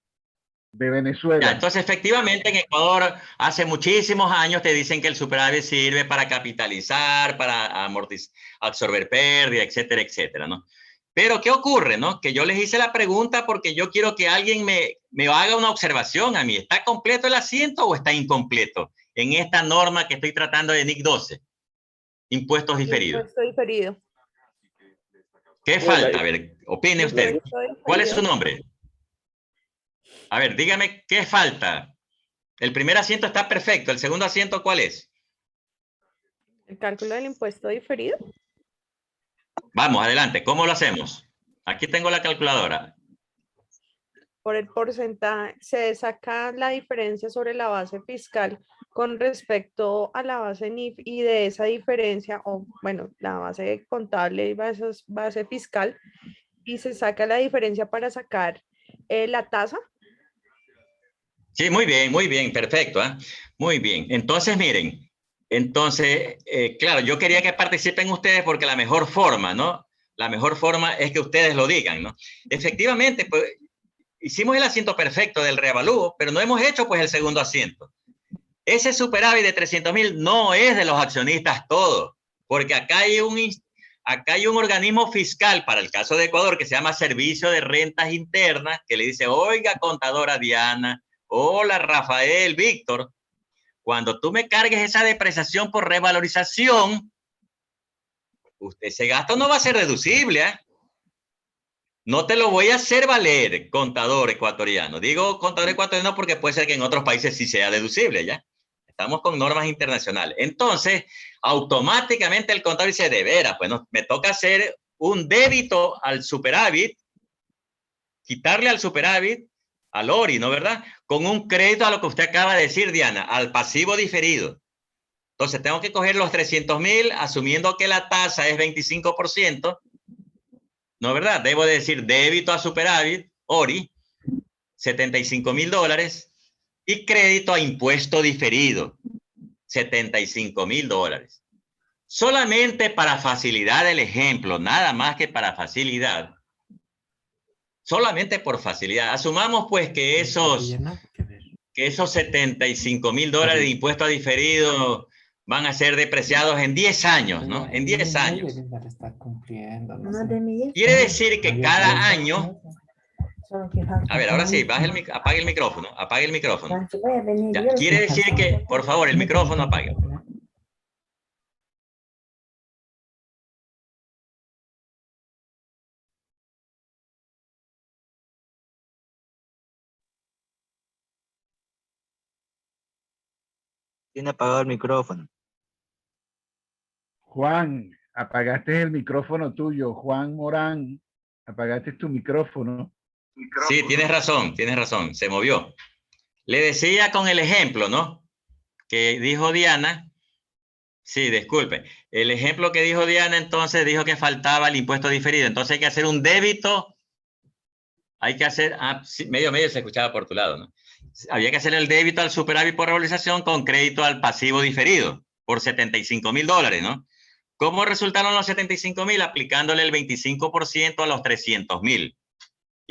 De Venezuela. Ya, entonces, efectivamente, en Ecuador hace muchísimos años te dicen que el superávit sirve para capitalizar, para amortizar, absorber pérdida, etcétera, etcétera, ¿no? Pero, ¿qué ocurre, no? Que yo les hice la pregunta porque yo quiero que alguien me haga una observación a mí. ¿Está completo el asiento o está incompleto en esta norma que estoy tratando de NIC 12? Impuestos diferidos. Impuesto diferido. ¿Qué falta? A ver, opine usted. ¿Cuál es su nombre? A ver, dígame, ¿qué falta? El primer asiento está perfecto. ¿El segundo asiento cuál es? El cálculo del impuesto diferido. Vamos, adelante. ¿Cómo lo hacemos? Aquí tengo la calculadora. Por el porcentaje, se saca la diferencia sobre la base fiscal con respecto a la base NIF y de esa diferencia, o bueno, la base contable y base fiscal, y se saca la diferencia para sacar la tasa. Sí, muy bien, perfecto. ¿Eh? Muy bien. Entonces, miren, claro, yo quería que participen ustedes porque la mejor forma, ¿no? La mejor forma es que ustedes lo digan, ¿no? Efectivamente, pues, hicimos el asiento perfecto del reavalúo, pero no hemos hecho, pues, el segundo asiento. Ese superávit de 300,000 no es de los accionistas todo, porque acá hay un organismo fiscal para el caso de Ecuador que se llama Servicio de Rentas Internas, que le dice, oiga, contadora Diana, hola, Rafael, Víctor, cuando tú me cargues esa depreciación por revalorización, ese gasto no va a ser deducible, ¿eh? No te lo voy a hacer valer, contador ecuatoriano. Digo contador ecuatoriano porque puede ser que en otros países sí sea deducible, ¿ya? Estamos con normas internacionales. Entonces, automáticamente el contador dice, de veras, pues no, me toca hacer un débito al superávit, quitarle al superávit, al ORI, ¿no, verdad? Con un crédito a lo que usted acaba de decir, Diana, al pasivo diferido. Entonces, tengo que coger los 300.000, asumiendo que la tasa es 25%, ¿no, verdad? Debo decir débito a superávit, ORI, $75.000, y crédito a impuesto diferido, $75.000. Solamente para facilidad el ejemplo, nada más que para facilidad. Solamente por facilidad. Asumamos pues que esos $75.000 de impuesto diferido van a ser depreciados en 10 años, ¿no? En 10 años. Quiere decir que cada año... A ver, ahora sí, apague el micrófono, apague el micrófono. Ya, quiere decir que, por favor, el micrófono apague. Tiene apagado el micrófono. Juan, apagaste el micrófono tuyo. Juan Morán, apagaste tu micrófono. Sí, tienes razón, se movió. Le decía con el ejemplo, ¿no? Que dijo Diana. Sí, disculpe. El ejemplo que dijo Diana, entonces, dijo que faltaba el impuesto diferido. Entonces hay que hacer un débito. Hay que hacer, sí, medio se escuchaba por tu lado, ¿no? Había que hacer el débito al superávit por revalorización con crédito al pasivo diferido por $75.000, ¿no? ¿Cómo resultaron los 75.000? Aplicándole el 25% a los 300.000.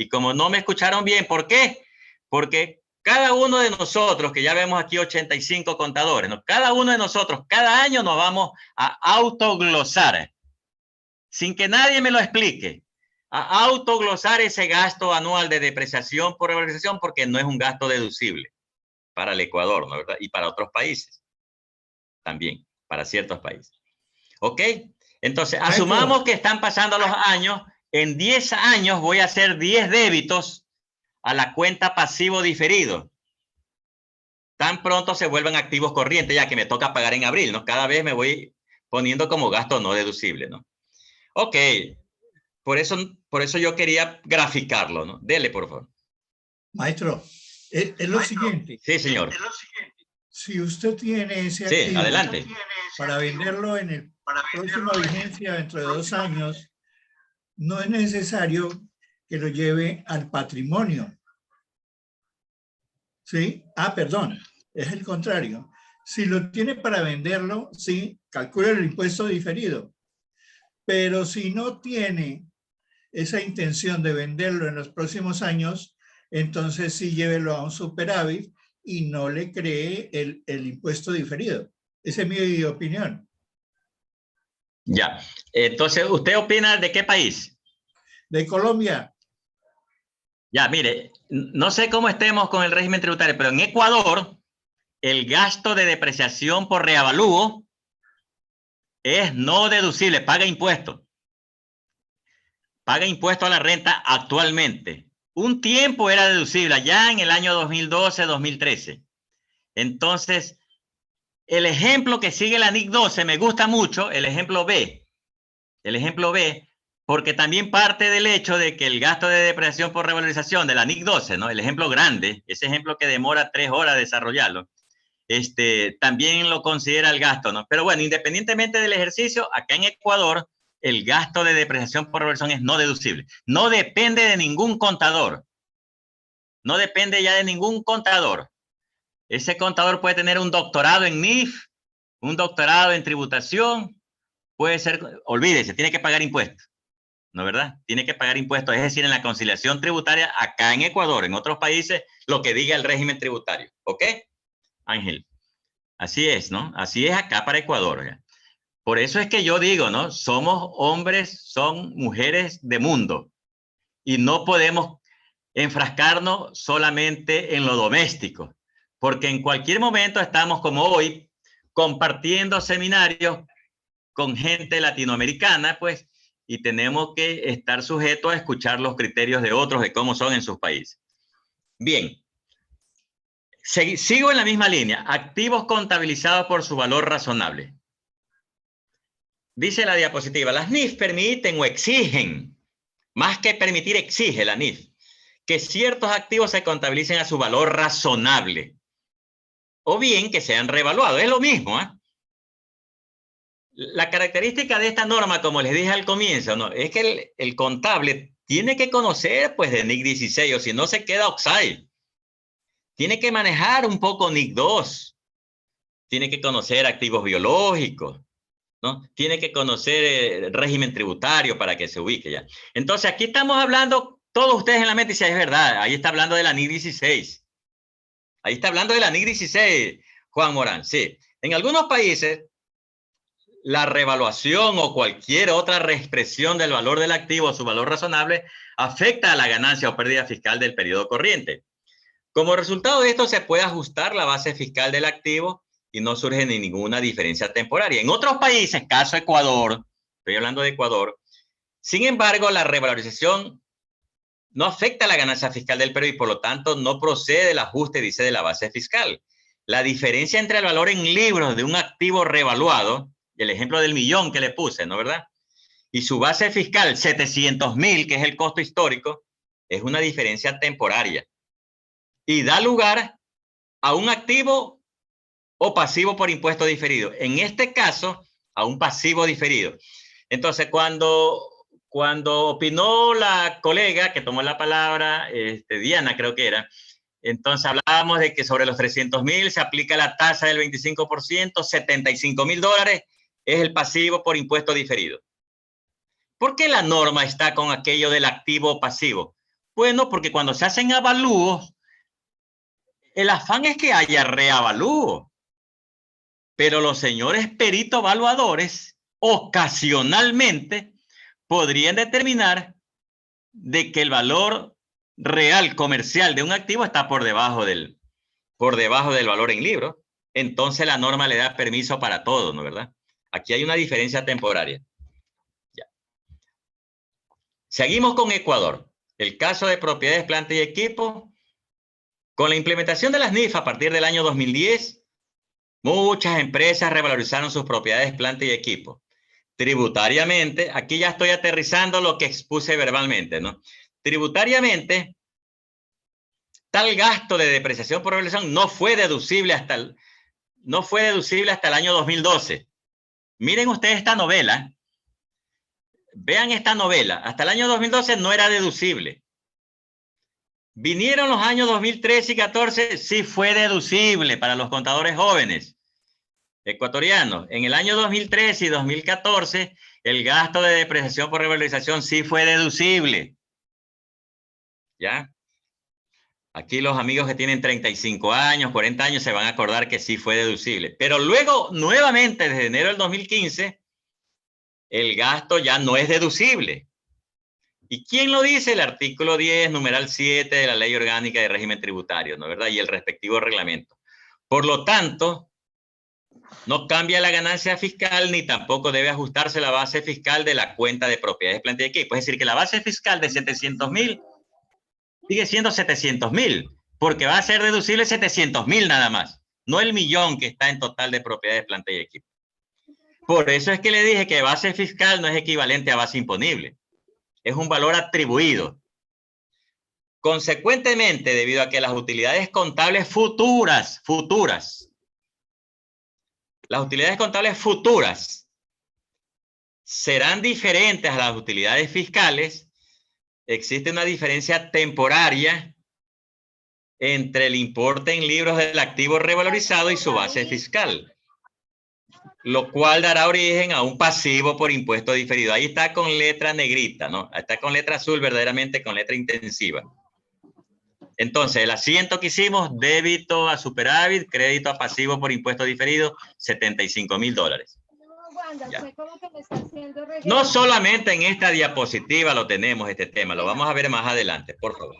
Y como no me escucharon bien, ¿por qué? Porque cada uno de nosotros, que ya vemos aquí 85 contadores, ¿no? Cada uno de nosotros, cada año nos vamos a autoglosar, sin que nadie me lo explique, a autoglosar ese gasto anual de depreciación por revalorización, porque no es un gasto deducible para el Ecuador, ¿no? ¿Verdad? Y para otros países también, para ciertos países. ¿Ok? Entonces, asumamos que están pasando los años. En 10 años voy a hacer 10 débitos a la cuenta pasivo diferido. Tan pronto se vuelven activos corrientes, ya que me toca pagar en abril, ¿no? Cada vez me voy poniendo como gasto no deducible, ¿no? Ok. Por eso yo quería graficarlo, ¿no? Dele, por favor. Maestro, es lo siguiente. Sí, señor. Si usted tiene ese Sí, activo adelante. para venderlo en el próxima vigencia dentro de 2 años, no es necesario que lo lleve al patrimonio. ¿Sí? Perdón, es el contrario. Si lo tiene para venderlo, sí, calcula el impuesto diferido. Pero si no tiene esa intención de venderlo en los próximos años, entonces sí llévelo a un superávit y no le cree el impuesto diferido. Esa es mi opinión. Ya. Entonces, ¿usted opina de qué país? De Colombia. Ya, mire, no sé cómo estemos con el régimen tributario, pero en Ecuador, el gasto de depreciación por reavalúo es no deducible, paga impuesto. Paga impuesto a la renta actualmente. Un tiempo era deducible, ya en el año 2012, 2013. Entonces, el ejemplo que sigue la NIC 12 me gusta mucho, el ejemplo B. El ejemplo B, porque también parte del hecho de que el gasto de depreciación por revalorización de la NIC 12, ¿no? El ejemplo grande, ese ejemplo que demora 3 horas desarrollarlo, también lo considera el gasto, ¿no? Pero bueno, independientemente del ejercicio, acá en Ecuador, el gasto de depreciación por revalorización es no deducible. No depende de ningún contador. No depende ya de ningún contador. Ese contador puede tener un doctorado en NIF, un doctorado en tributación, puede ser, olvídese, tiene que pagar impuestos, ¿no, verdad? Tiene que pagar impuestos, es decir, en la conciliación tributaria acá en Ecuador, en otros países, lo que diga el régimen tributario, ¿ok? Ángel, así es, ¿no? Así es acá para Ecuador, ¿ya? Por eso es que yo digo, ¿no? Somos hombres, son mujeres de mundo y no podemos enfrascarnos solamente en lo doméstico, porque en cualquier momento estamos como hoy compartiendo seminarios con gente latinoamericana, pues, y tenemos que estar sujetos a escuchar los criterios de otros de cómo son en sus países. Bien, sigo en la misma línea. Activos contabilizados por su valor razonable. Dice la diapositiva, las NIF permiten o exigen, más que permitir, exige la NIF, que ciertos activos se contabilicen a su valor razonable, o bien que sean revaluados. Es lo mismo, ¿eh? La característica de esta norma, como les dije al comienzo, ¿no?, es que el contable tiene que conocer, pues, de NIC 16, o si no se queda offside. Tiene que manejar un poco NIC 2. Tiene que conocer activos biológicos, ¿no? Tiene que conocer el régimen tributario para que se ubique ya. Entonces, aquí estamos hablando, todos ustedes en la mente, si es verdad, ahí está hablando de la NIC 16. Ahí está hablando de la NIC 16, Juan Morán, sí. En algunos países, la revaluación o cualquier otra reexpresión del valor del activo a su valor razonable afecta a la ganancia o pérdida fiscal del periodo corriente. Como resultado de esto, se puede ajustar la base fiscal del activo y no surge ni ninguna diferencia temporaria. En otros países, caso Ecuador, estoy hablando de Ecuador, sin embargo, la revalorización no afecta a la ganancia fiscal del periodo y por lo tanto no procede el ajuste, dice, de la base fiscal. La diferencia entre el valor en libros de un activo revaluado, el ejemplo del millón que le puse, ¿no, verdad?, y su base fiscal, 700.000, que es el costo histórico, es una diferencia temporaria y da lugar a un activo o pasivo por impuesto diferido. En este caso, a un pasivo diferido. Entonces, cuando opinó la colega que tomó la palabra, Diana creo que era, entonces hablábamos de que sobre los 300.000 se aplica la tasa del 25%, $75.000 es el pasivo por impuesto diferido. ¿Por qué la norma está con aquello del activo pasivo? Bueno, porque cuando se hacen avalúos, el afán es que haya reavalúo. Pero los señores peritos evaluadores ocasionalmente podrían determinar de que el valor real comercial de un activo está por debajo del valor en libro. Entonces la norma le da permiso para todo, ¿no, verdad? Aquí hay una diferencia temporaria. Ya. Seguimos con Ecuador. El caso de propiedades, planta y equipo. Con la implementación de las NIF a partir del año 2010, muchas empresas revalorizaron sus propiedades, planta y equipo. Tributariamente, aquí ya estoy aterrizando lo que expuse verbalmente, ¿no? Tributariamente, tal gasto de depreciación por revalorización no fue deducible hasta el año 2012. Miren ustedes esta novela. Vean esta novela. Hasta el año 2012 no era deducible. Vinieron los años 2013 y 14, sí fue deducible para los contadores jóvenes ecuatorianos. En el año 2013 y 2014, el gasto de depreciación por revalorización sí fue deducible. ¿Ya? Aquí los amigos que tienen 35 años, 40 años se van a acordar que sí fue deducible. Pero luego, nuevamente, desde enero del 2015, el gasto ya no es deducible. ¿Y quién lo dice? El artículo 10, numeral 7 de la Ley Orgánica de Régimen Tributario, ¿no, verdad? Y el respectivo reglamento. Por lo tanto, no cambia la ganancia fiscal ni tampoco debe ajustarse la base fiscal de la cuenta de propiedades, planta y equipo. Es decir, que la base fiscal de 700.000 sigue siendo 700.000, porque va a ser deducible 700.000 nada más, no el millón que está en total de propiedades, planta y equipo. Por eso es que le dije que base fiscal no es equivalente a base imponible. Es un valor atribuido. Consecuentemente, debido a que las utilidades contables futuras, las utilidades contables futuras serán diferentes a las utilidades fiscales, existe una diferencia temporaria entre el importe en libros del activo revalorizado y su base fiscal, lo cual dará origen a un pasivo por impuesto diferido. Ahí está con letra negrita, ¿no? Está con letra azul, verdaderamente con letra intensiva. Entonces, el asiento que hicimos, débito a superávit, crédito a pasivo por impuesto diferido, $75.000. Ya. No solamente en esta diapositiva lo tenemos este tema, lo vamos a ver más adelante, por favor.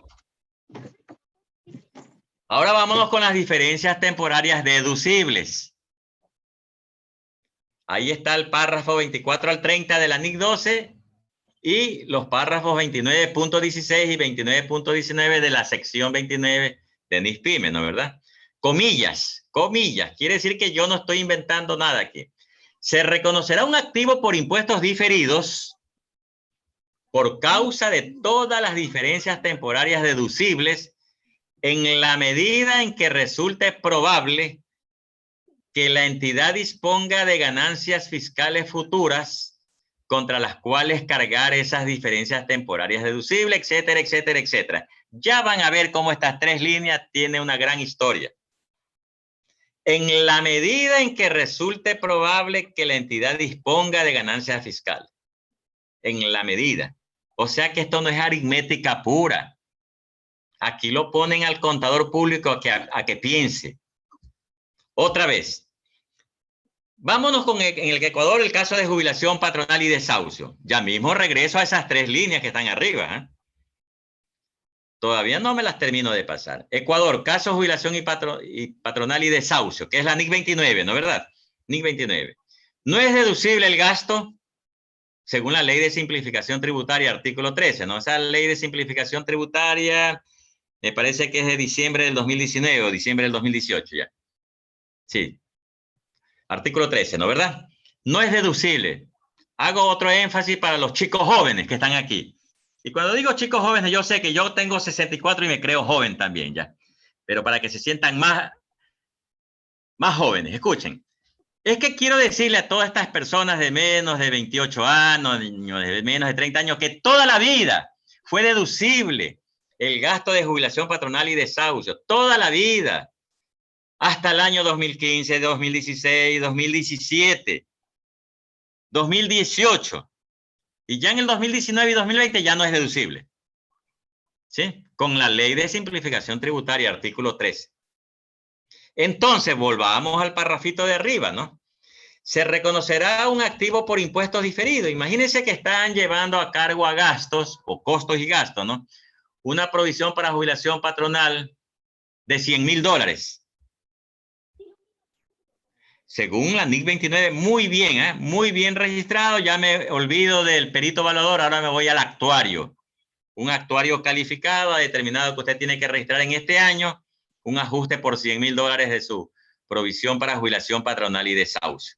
Ahora vámonos con las diferencias temporarias deducibles. Ahí está el párrafo 24 al 30 de la NIC 12 y los párrafos 29.16 y 29.19 de la sección 29 de NIF-PYME, ¿no verdad? Comillas, comillas, quiere decir que yo no estoy inventando nada aquí. Se reconocerá un activo por impuestos diferidos por causa de todas las diferencias temporarias deducibles en la medida en que resulte probable que la entidad disponga de ganancias fiscales futuras contra las cuales cargar esas diferencias temporarias deducibles, etcétera, etcétera, etcétera. Ya van a ver cómo estas tres líneas tienen una gran historia. En la medida en que resulte probable que la entidad disponga de ganancias fiscales. En la medida. O sea que esto no es aritmética pura. Aquí lo ponen al contador público a que piense. Otra vez. Vámonos con en el Ecuador el caso de jubilación patronal y desahucio. Ya mismo regreso a esas tres líneas que están arriba. ¿Eh? Todavía no me las termino de pasar. Ecuador, caso de jubilación y patronal y desahucio, que es la NIC 29, ¿no es verdad? NIC 29. No es deducible el gasto según la ley de simplificación tributaria, artículo 13, ¿no? Esa ley de simplificación tributaria me parece que es de diciembre del 2019 o diciembre del 2018 ya. Sí. Artículo 13, ¿no verdad? No es deducible. Hago otro énfasis para los chicos jóvenes que están aquí. Y cuando digo chicos jóvenes, yo sé que yo tengo 64 y me creo joven también ya. Pero para que se sientan más jóvenes, escuchen. Es que quiero decirle a todas estas personas de menos de 28 años, de menos de 30 años, que toda la vida fue deducible el gasto de jubilación patronal y desahucio. Toda la vida. Hasta el año 2015, 2016, 2017, 2018. Y ya en el 2019 y 2020 ya no es deducible. ¿Sí? Con la ley de simplificación tributaria, artículo 13. Entonces, volvamos al parrafito de arriba, ¿no? Se reconocerá un activo por impuestos diferidos. Imagínense que están llevando a cargo a gastos, o costos y gastos, ¿no? Una provisión para jubilación patronal de $100,000. Según la NIC 29, muy bien registrado. Ya me olvido del perito evaluador, ahora me voy al actuario. Un actuario calificado ha determinado que usted tiene que registrar en este año un ajuste por $100,000 de su provisión para jubilación patronal y desahucio.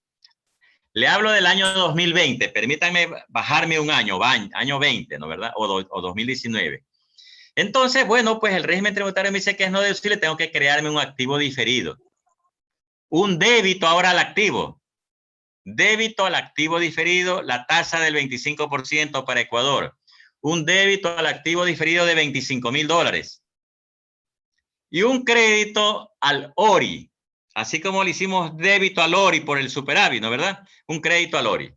Le hablo del año 2020, permítanme bajarme un año 20, ¿no verdad? O 2019. Entonces, bueno, pues el régimen tributario me dice que es no deducible, tengo que crearme un activo diferido. Un débito ahora al activo. Débito al activo diferido, la tasa del 25% para Ecuador. Un débito al activo diferido de $25,000. Y un crédito al ORI. Así como le hicimos débito al ORI por el superávit, ¿no verdad? Un crédito al ORI.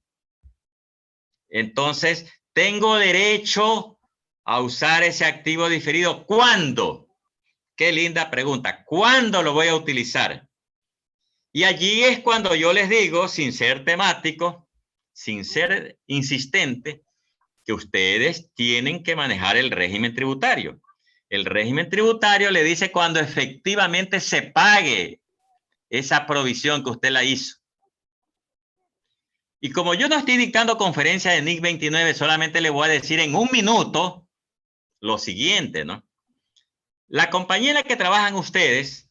Entonces, tengo derecho a usar ese activo diferido. ¿Cuándo? Qué linda pregunta. ¿Cuándo lo voy a utilizar? Y allí es cuando yo les digo, sin ser temático, sin ser insistente, que ustedes tienen que manejar el régimen tributario. El régimen tributario le dice cuando efectivamente se pague esa provisión que usted la hizo. Y como yo no estoy dictando conferencia de NIC 29, solamente le voy a decir en un minuto lo siguiente, ¿no? La compañía en la que trabajan ustedes,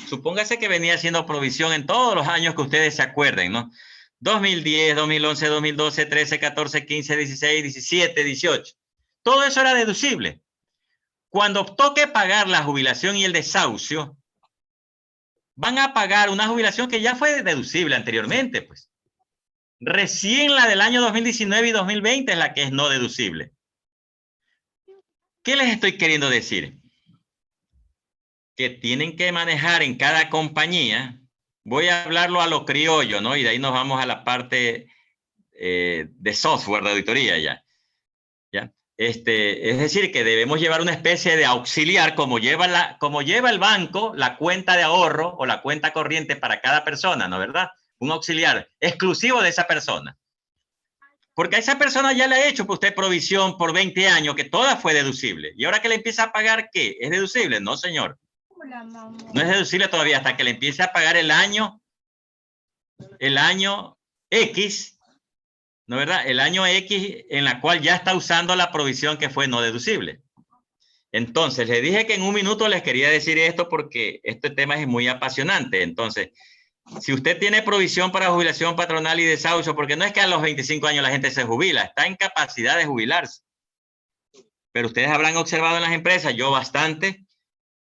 supóngase que venía haciendo provisión en todos los años que ustedes se acuerden, ¿no? 2010, 2011, 2012, 13, 14, 15, 16, 17, 18. Todo eso era deducible. Cuando toque pagar la jubilación y el desahucio, van a pagar una jubilación que ya fue deducible anteriormente, pues. Recién la del año 2019 y 2020 es la que es no deducible. ¿Qué les estoy queriendo decir? Que tienen que manejar en cada compañía, voy a hablarlo a lo criollo, ¿no? Y de ahí nos vamos a la parte de software de auditoría ya. Es decir, que debemos llevar una especie de auxiliar, como lleva el banco, la cuenta de ahorro o la cuenta corriente para cada persona, ¿no verdad? Un auxiliar exclusivo de esa persona. Porque a esa persona ya le ha hecho usted provisión por 20 años, que toda fue deducible. Y ahora que le empieza a pagar, ¿qué? ¿Es deducible? No, señor. No es deducible todavía hasta que le empiece a pagar el año X, ¿no es verdad? El año X en la cual ya está usando la provisión que fue no deducible. Entonces, les dije que en un minuto les quería decir esto porque este tema es muy apasionante. Entonces, si usted tiene provisión para jubilación patronal y desahucio, porque no es que a los 25 años la gente se jubila, está en capacidad de jubilarse. Pero ustedes habrán observado en las empresas, yo bastante,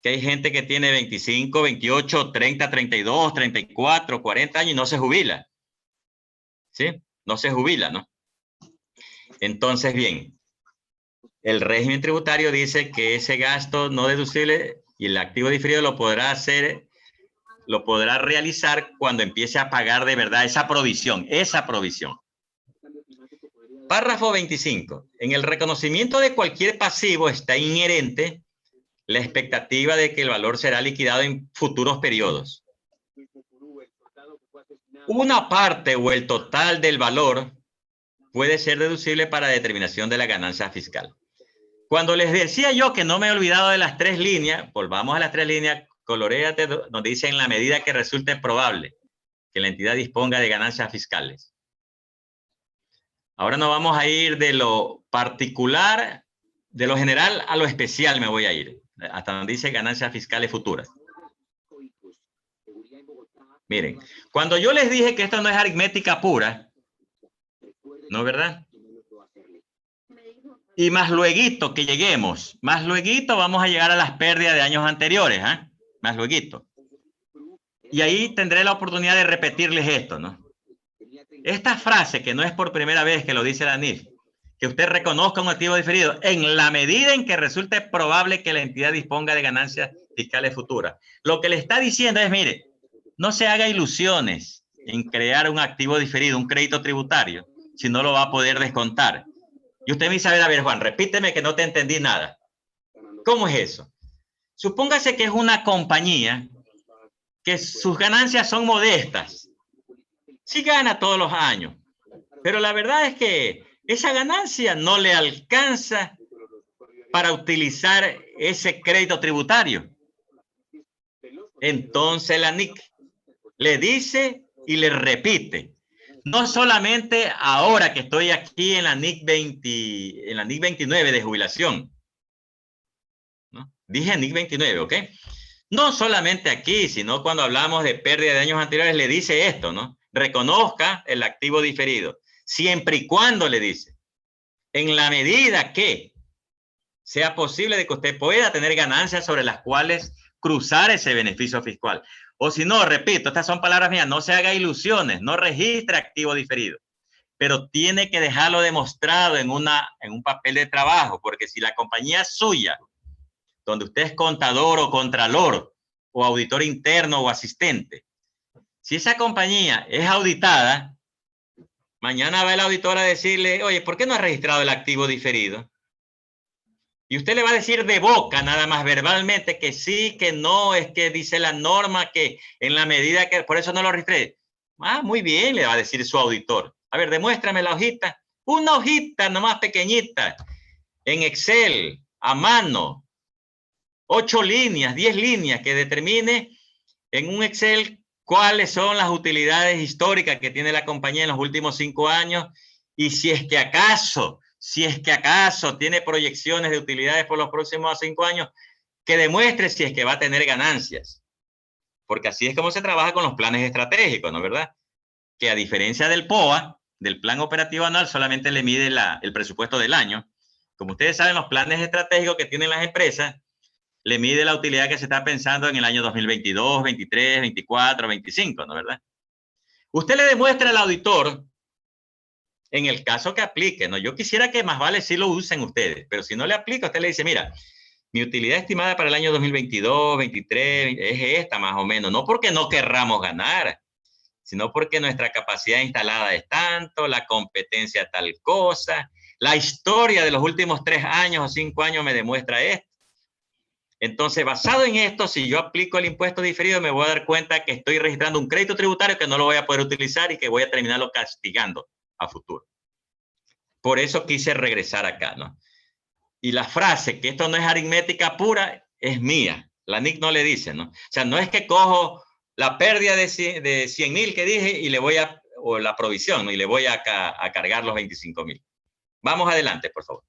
que hay gente que tiene 25, 28, 30, 32, 34, 40 años y no se jubila. ¿Sí? No se jubila, ¿no? Entonces, bien, el régimen tributario dice que ese gasto no deducible y el activo diferido lo podrá hacer, lo podrá realizar cuando empiece a pagar de verdad esa provisión, Párrafo 25. En el reconocimiento de cualquier pasivo está inherente la expectativa de que el valor será liquidado en futuros periodos. Una parte o el total del valor puede ser deducible para determinación de la ganancia fiscal. Cuando les decía yo que no me he olvidado de las 3 líneas, volvamos a las 3 líneas, coloréate donde dice en la medida que resulte probable que la entidad disponga de ganancias fiscales. Ahora nos vamos a ir de lo particular, de lo general a lo especial me voy a ir, hasta donde dice ganancias fiscales futuras. Miren, cuando yo les dije que esto no es aritmética pura, ¿no es verdad? Y más lueguito que lleguemos, más lueguito vamos a llegar a las pérdidas de años anteriores, ¿eh? Más lueguito. Y ahí tendré la oportunidad de repetirles esto, ¿no? Esta frase, que no es por primera vez que lo dice la NIF, que usted reconozca un activo diferido en la medida en que resulte probable que la entidad disponga de ganancias fiscales futuras. Lo que le está diciendo es, mire, no se haga ilusiones en crear un activo diferido, un crédito tributario, si no lo va a poder descontar. Y usted me dice, a ver, Juan, repíteme que no te entendí nada. ¿Cómo es eso? Supóngase que es una compañía que sus ganancias son modestas. Sí gana todos los años, pero la verdad es que esa ganancia no le alcanza para utilizar ese crédito tributario. Entonces la NIC le dice y le repite. No solamente ahora que estoy aquí en la NIC 29 de jubilación. ¿No? Dije NIC 29, ¿ok? No solamente aquí, sino cuando hablamos de pérdida de años anteriores, le dice esto, ¿no? Reconozca el activo diferido, siempre y cuando le dice, en la medida que sea posible de que usted pueda tener ganancias sobre las cuales cruzar ese beneficio fiscal. O si no, repito, estas son palabras mías, no se haga ilusiones, no registre activo diferido, pero tiene que dejarlo demostrado en un papel de trabajo, porque si la compañía es suya, donde usted es contador o contralor, o auditor interno o asistente, si esa compañía es auditada, mañana va el auditor a decirle, oye, ¿por qué no ha registrado el activo diferido? Y usted le va a decir de boca, nada más verbalmente, que sí, que no, es que dice la norma que en la medida que, por eso no lo registré. Ah, muy bien, le va a decir su auditor. A ver, demuéstrame la hojita. Una hojita nomás pequeñita, en Excel, a mano, 8 líneas, 10 líneas, que determine en un Excel cuáles son las utilidades históricas que tiene la compañía en los últimos 5 años y si es que acaso tiene proyecciones de utilidades por los próximos 5 años, que demuestre si es que va a tener ganancias. Porque así es como se trabaja con los planes estratégicos, ¿no es verdad? Que a diferencia del POA, del Plan Operativo Anual, solamente le mide el presupuesto del año. Como ustedes saben, los planes estratégicos que tienen las empresas le mide la utilidad que se está pensando en el año 2022, 23, 24, 25, ¿no es verdad? Usted le demuestra al auditor, en el caso que aplique, ¿no? Yo quisiera que más vale si lo usen ustedes, pero si no le aplica, usted le dice, mira, mi utilidad estimada para el año 2022, 23, es esta más o menos, no porque no querramos ganar, sino porque nuestra capacidad instalada es tanto, la competencia tal cosa, la historia de los últimos 3 años o 5 años me demuestra esto. Entonces, basado en esto, si yo aplico el impuesto diferido, me voy a dar cuenta que estoy registrando un crédito tributario que no lo voy a poder utilizar y que voy a terminarlo castigando a futuro. Por eso quise regresar acá, ¿no? Y la frase, que esto no es aritmética pura, es mía. La NIC no le dice, ¿no? O sea, no es que cojo la pérdida de 100.000 que dije y le voy a o la provisión, ¿no? Y le voy a cargar los 25.000. Vamos adelante, por favor.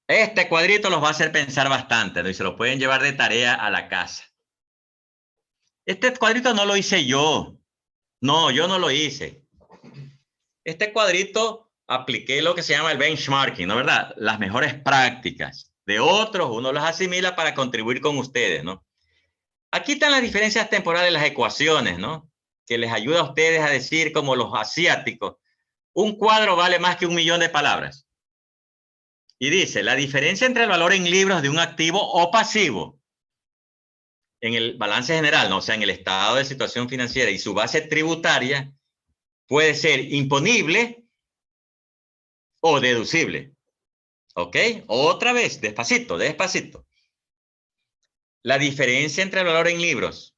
Este cuadrito los va a hacer pensar bastante, ¿no? Y se lo pueden llevar de tarea a la casa. Este cuadrito no lo hice yo. No, yo no lo hice. Este cuadrito apliqué lo que se llama el benchmarking, ¿no? ¿Verdad? Las mejores prácticas de otros, uno las asimila para contribuir con ustedes, ¿no? Aquí están las diferencias temporales, las ecuaciones, ¿no? Que les ayuda a ustedes a decir, como los asiáticos, un cuadro vale más que 1.000.000 de palabras. Y dice, la diferencia entre el valor en libros de un activo o pasivo en el balance general, ¿no? O sea, en el estado de situación financiera y su base tributaria puede ser imponible o deducible. ¿Ok? Otra vez, despacito, despacito. La diferencia entre el valor en libros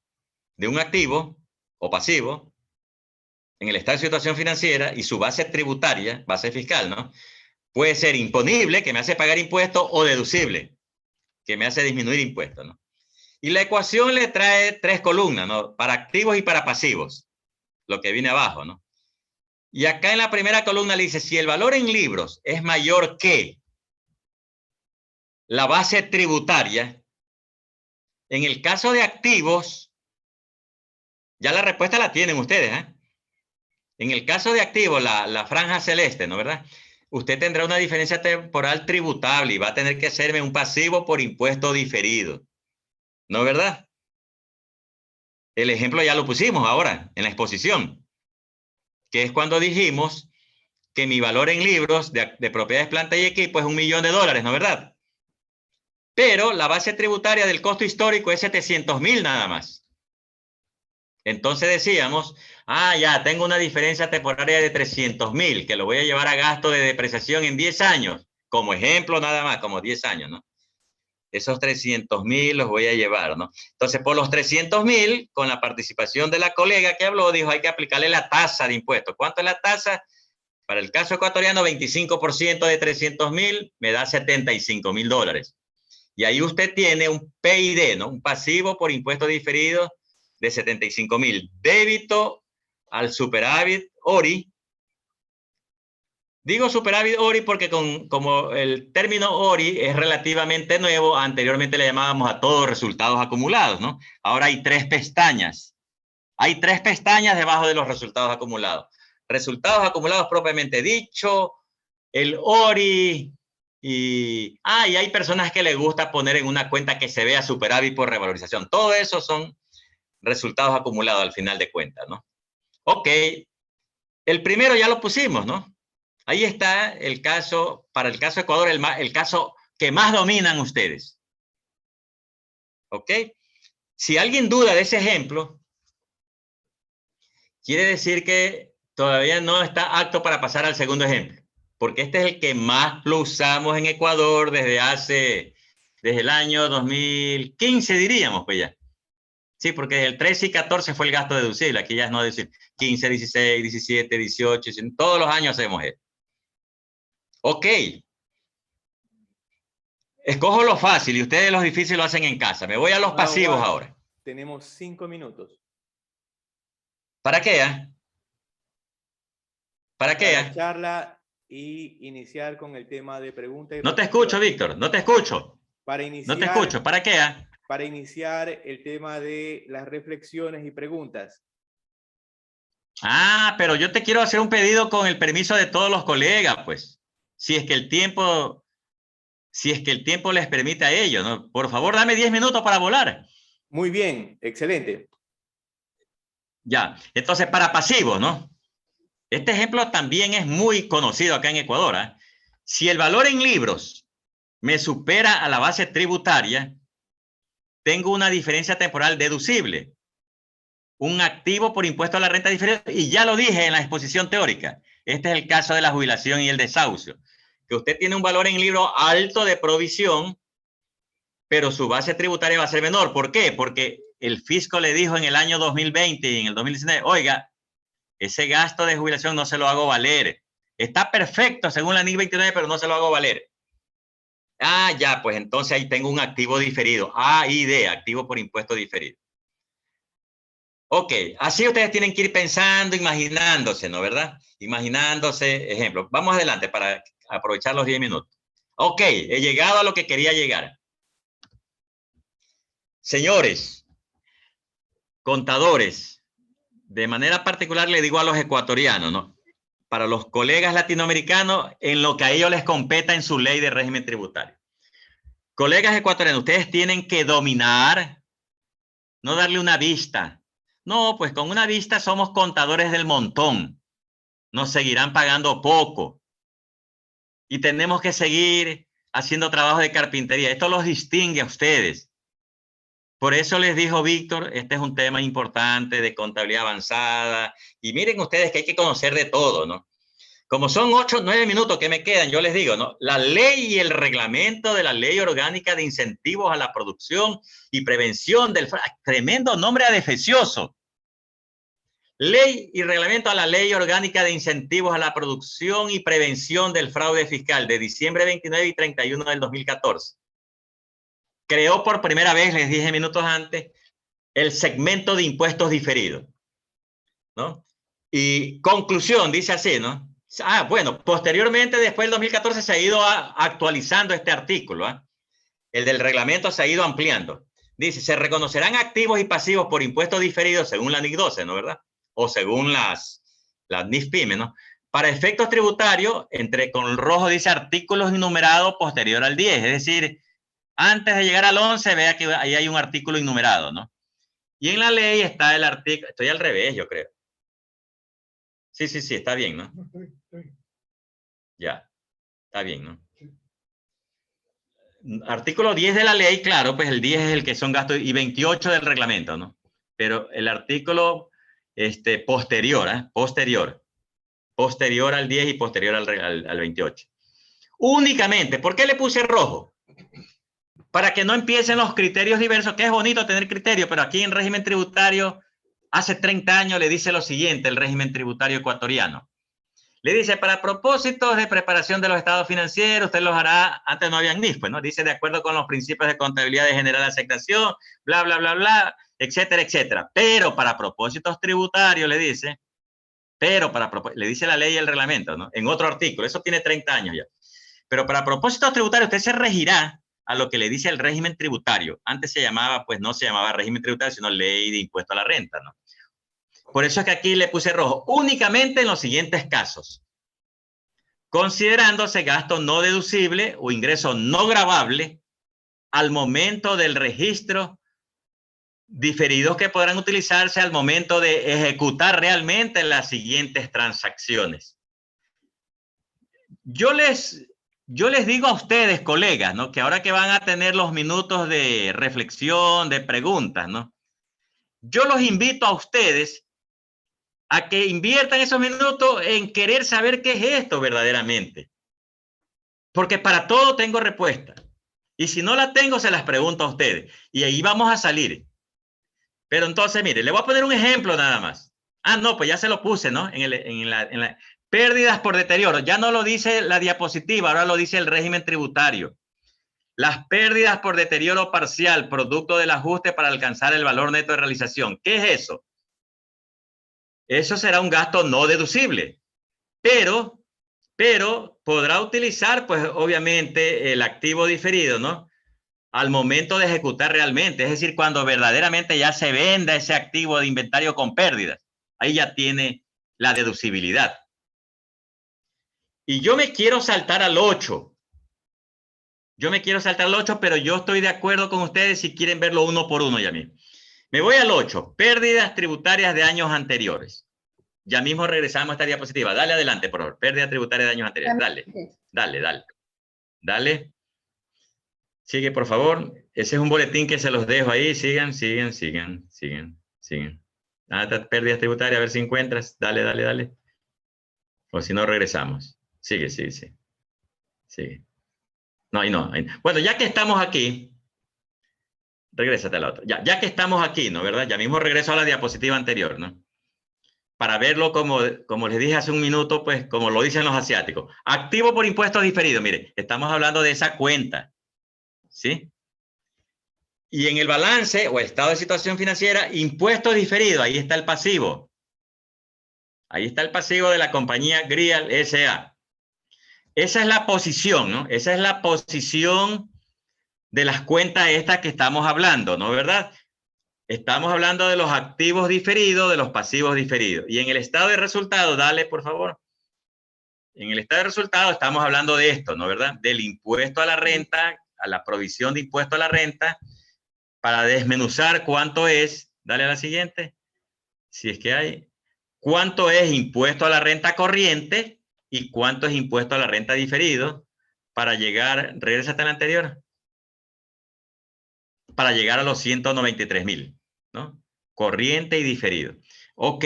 de un activo o pasivo en el estado de situación financiera y su base tributaria, base fiscal, ¿no? Puede ser imponible, que me hace pagar impuestos, o deducible, que me hace disminuir impuestos, ¿no? Y la ecuación le trae 3 columnas, ¿no? Para activos y para pasivos, lo que viene abajo, ¿no? Y acá en la primera columna le dice, si el valor en libros es mayor que la base tributaria, en el caso de activos, ya la respuesta la tienen ustedes, ¿eh? En el caso de activos, la franja celeste, ¿no? ¿Verdad? Usted tendrá una diferencia temporal tributable y va a tener que hacerme un pasivo por impuesto diferido. ¿No, verdad? El ejemplo ya lo pusimos ahora en la exposición, que es cuando dijimos que mi valor en libros de propiedades, planta y equipo es $1.000.000, ¿no, verdad? Pero la base tributaria del costo histórico es 700.000 nada más. Entonces decíamos, ya tengo una diferencia temporaria de 300.000, que lo voy a llevar a gasto de depreciación en 10 años, como ejemplo nada más, como 10 años, ¿no? Esos 300.000 los voy a llevar, ¿no? Entonces, por los 300.000, con la participación de la colega que habló, dijo, hay que aplicarle la tasa de impuestos. ¿Cuánto es la tasa? Para el caso ecuatoriano, 25% de 300.000 me da $75.000. Y ahí usted tiene un PID, ¿no? Un pasivo por impuesto diferido de 75.000. Débito al superávit ORI. Digo superávit ORI porque como el término ORI es relativamente nuevo, anteriormente le llamábamos a todos resultados acumulados, ¿no? Ahora hay 3 pestañas. Hay 3 pestañas debajo de los resultados acumulados. Resultados acumulados propiamente dicho, el ORI, y hay personas que les gusta poner en una cuenta que se vea superávit por revalorización. Todo eso son resultados acumulados al final de cuentas, ¿no? Ok, el primero ya lo pusimos, ¿no? Ahí está el caso, para el caso Ecuador, el caso que más dominan ustedes. ¿Ok? Si alguien duda de ese ejemplo, quiere decir que todavía no está apto para pasar al segundo ejemplo, porque este es el que más lo usamos en Ecuador desde el año 2015, diríamos, pues ya. Sí, porque desde el 13 y 14 fue el gasto deducible, aquí ya es no decir 15, 16, 17, 18, todos los años hacemos esto. Ok. Escojo lo fácil y ustedes los difíciles lo hacen en casa. Me voy a los pasivos ahora. Tenemos 5 minutos. ¿Para qué? ¿Para qué? Para la charla y iniciar con el tema de preguntas. No te escucho, Víctor. No te escucho. Para iniciar, no te escucho. ¿Para qué? Para iniciar el tema de las reflexiones y preguntas. Pero yo te quiero hacer un pedido con el permiso de todos los colegas, pues. Si es que el tiempo les permite a ellos, ¿no? Por favor, dame 10 minutos para volar. Muy bien, excelente. Ya, entonces para pasivos, ¿no? Este ejemplo también es muy conocido acá en Ecuador, ¿eh? Si el valor en libros me supera a la base tributaria, tengo una diferencia temporal deducible. Un activo por impuesto a la renta diferida, y ya lo dije en la exposición teórica. Este es el caso de la jubilación y el desahucio. Que usted tiene un valor en libro alto de provisión, pero su base tributaria va a ser menor. ¿Por qué? Porque el fisco le dijo en el año 2020 y en el 2019, oiga, ese gasto de jubilación no se lo hago valer. Está perfecto según la NIC 29, pero no se lo hago valer. Ya, pues entonces ahí tengo un activo diferido. AID, activo por impuesto diferido. Ok, así ustedes tienen que ir pensando, imaginándose, ¿no? ¿Verdad? Imaginándose, ejemplo. Vamos adelante para aprovechar los 10 minutos. Ok, he llegado a lo que quería llegar. Señores, contadores, de manera particular le digo a los ecuatorianos, ¿no? Para los colegas latinoamericanos, en lo que a ellos les competa en su ley de régimen tributario. Colegas ecuatorianos, ustedes tienen que dominar, no darle una vista. No, pues con una vista somos contadores del montón. Nos seguirán pagando poco. Y tenemos que seguir haciendo trabajo de carpintería. Esto los distingue a ustedes. Por eso les dijo Víctor, este es un tema importante de contabilidad avanzada. Y miren ustedes que hay que conocer de todo, ¿no? Como son 8 o 9 minutos que me quedan, yo les digo, ¿no? La ley y el reglamento de la Ley Orgánica de Incentivos a la Producción y Prevención del Fraude. Tremendo nombre adefesioso. Ley y reglamento a la Ley Orgánica de Incentivos a la Producción y Prevención del Fraude Fiscal de diciembre 29 y 31 del 2014. Creó por primera vez, les dije minutos antes, el segmento de impuestos diferidos, ¿no? Y conclusión, dice así, ¿no? Ah, bueno, posteriormente, después del 2014, se ha ido actualizando este artículo, ¿eh? El del reglamento se ha ido ampliando. Dice, se reconocerán activos y pasivos por impuestos diferidos según la NIC 12, ¿no? ¿Verdad? O según las NIF-PYME, ¿no? Para efectos tributarios, con rojo dice artículos innumerados posterior al 10, es decir, antes de llegar al 11, vea que ahí hay un artículo innumerado, ¿no? Y en la ley está el artículo, estoy al revés, yo creo. Sí, está bien, ¿no? Ya, está bien, ¿no? Artículo 10 de la ley, claro, pues el 10 es el que son gastos, y 28 del reglamento, ¿no? Pero el artículo posterior al 10 y posterior al 28. Únicamente, ¿por qué le puse rojo? Para que no empiecen los criterios diversos, que es bonito tener criterios, pero aquí en régimen tributario, hace 30 años le dice lo siguiente, el régimen tributario ecuatoriano. Le dice, para propósitos de preparación de los estados financieros, usted los hará, antes no habían NIF, pues, ¿no? Dice, de acuerdo con los principios de contabilidad de general aceptación, bla, bla, bla, bla, etcétera, etcétera. Pero para propósitos tributarios, le dice, le dice la ley y el reglamento, ¿no? En otro artículo, eso tiene 30 años ya. Pero para propósitos tributarios, usted se regirá a lo que le dice el régimen tributario. Antes se llamaba, pues no se llamaba régimen tributario, sino ley de impuesto a la renta, ¿no? Por eso es que aquí le puse rojo, únicamente en los siguientes casos. Considerándose gasto no deducible o ingreso no gravable al momento del registro, diferidos que podrán utilizarse al momento de ejecutar realmente las siguientes transacciones. Yo les digo a ustedes, colegas, ¿no? Que ahora que van a tener los minutos de reflexión, de preguntas, ¿no? Yo los invito a ustedes a que inviertan esos minutos en querer saber qué es esto verdaderamente. Porque para todo tengo respuesta. Y si no la tengo, se las pregunto a ustedes. Y ahí vamos a salir. Pero entonces, mire, le voy a poner un ejemplo nada más. Ah, no, pues ya se lo puse, ¿no? En la pérdidas por deterioro. Ya no lo dice la diapositiva, ahora lo dice el régimen tributario. Las pérdidas por deterioro parcial, producto del ajuste para alcanzar el valor neto de realización. ¿Qué es eso? Eso será un gasto no deducible, pero podrá utilizar, pues obviamente, el activo diferido, ¿no? Al momento de ejecutar realmente, es decir, cuando verdaderamente ya se venda ese activo de inventario con pérdidas. Ahí ya tiene la deducibilidad. Y yo me quiero saltar al 8. Pero yo estoy de acuerdo con ustedes si quieren verlo uno por uno ya mismo. Me voy al 8, pérdidas tributarias de años anteriores. Ya mismo regresamos a esta diapositiva. Dale adelante, por favor. Pérdida tributaria de años anteriores. Dale. Sigue, por favor. Ese es un boletín que se los dejo ahí. Sigan. Pérdidas tributarias, a ver si encuentras. Dale. O si no, regresamos. Sigue. No, ahí no. Bueno, ya que estamos aquí, regrésate a la otra. Ya que estamos aquí, ¿no? ¿Verdad? Ya mismo regreso a la diapositiva anterior, ¿no? Para verlo como les dije hace un minuto, pues como lo dicen los asiáticos. Activo por impuestos diferidos. Mire, estamos hablando de esa cuenta, ¿sí? Y en el balance o estado de situación financiera, impuestos diferidos, ahí está el pasivo. Ahí está el pasivo de la compañía Grial S.A. Esa es la posición, ¿no? Esa es la posición de las cuentas estas que estamos hablando, ¿no? ¿Verdad? Estamos hablando de los activos diferidos, de los pasivos diferidos. Y en el estado de resultado, dale, por favor. En el estado de resultado estamos hablando de esto, ¿no? ¿Verdad? Del impuesto a la renta, a la provisión de impuesto a la renta, para desmenuzar cuánto es, dale a la siguiente, si es que hay, cuánto es impuesto a la renta corriente y cuánto es impuesto a la renta diferido para llegar, regresa hasta la anterior, para llegar a los 193.000, ¿no? Corriente y diferido. Ok,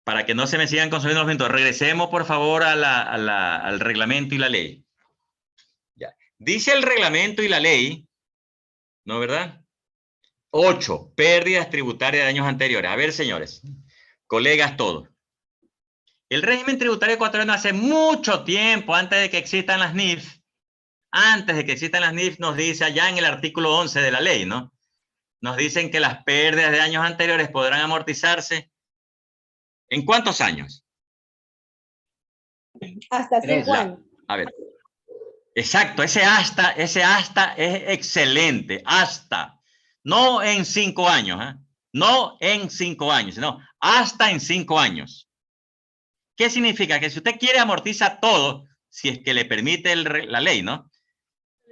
para que no se me sigan consumiendo los minutos, regresemos por favor al reglamento y la ley. Ya. Dice el reglamento y la ley, ¿no, verdad? 8, pérdidas tributarias de años anteriores. A ver, señores, colegas todos. El régimen tributario ecuatoriano hace mucho tiempo, antes de que existan las NIF, nos dice allá en el artículo 11 de la ley, ¿no? Nos dicen que las pérdidas de años anteriores podrán amortizarse ¿en cuántos años? Hasta 5 años. A ver. Exacto, ese hasta es excelente, hasta. No en 5 años, ¿eh? No en 5 años, sino hasta en 5 años. ¿Qué significa? Que si usted quiere amortiza todo, si es que le permite la ley, ¿no?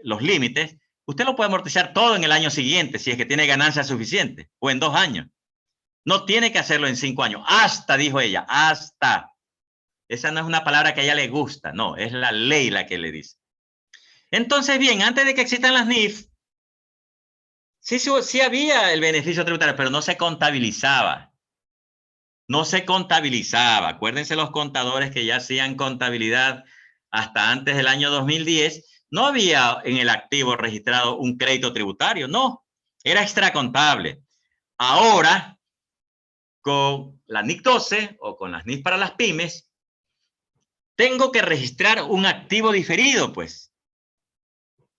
Los límites, usted lo puede amortizar todo en el año siguiente, si es que tiene ganancias suficientes, o en 2 años. No tiene que hacerlo en 5 años. Hasta, dijo ella, hasta. Esa no es una palabra que a ella le gusta, no, es la ley la que le dice. Entonces, bien, antes de que existan las NIF, sí había el beneficio tributario, pero no se contabilizaba. No se contabilizaba. Acuérdense los contadores que ya hacían contabilidad hasta antes del año 2010. No había en el activo registrado un crédito tributario, no. Era extracontable. Ahora, con la NIC 12 o con las NIF para las pymes, tengo que registrar un activo diferido, pues,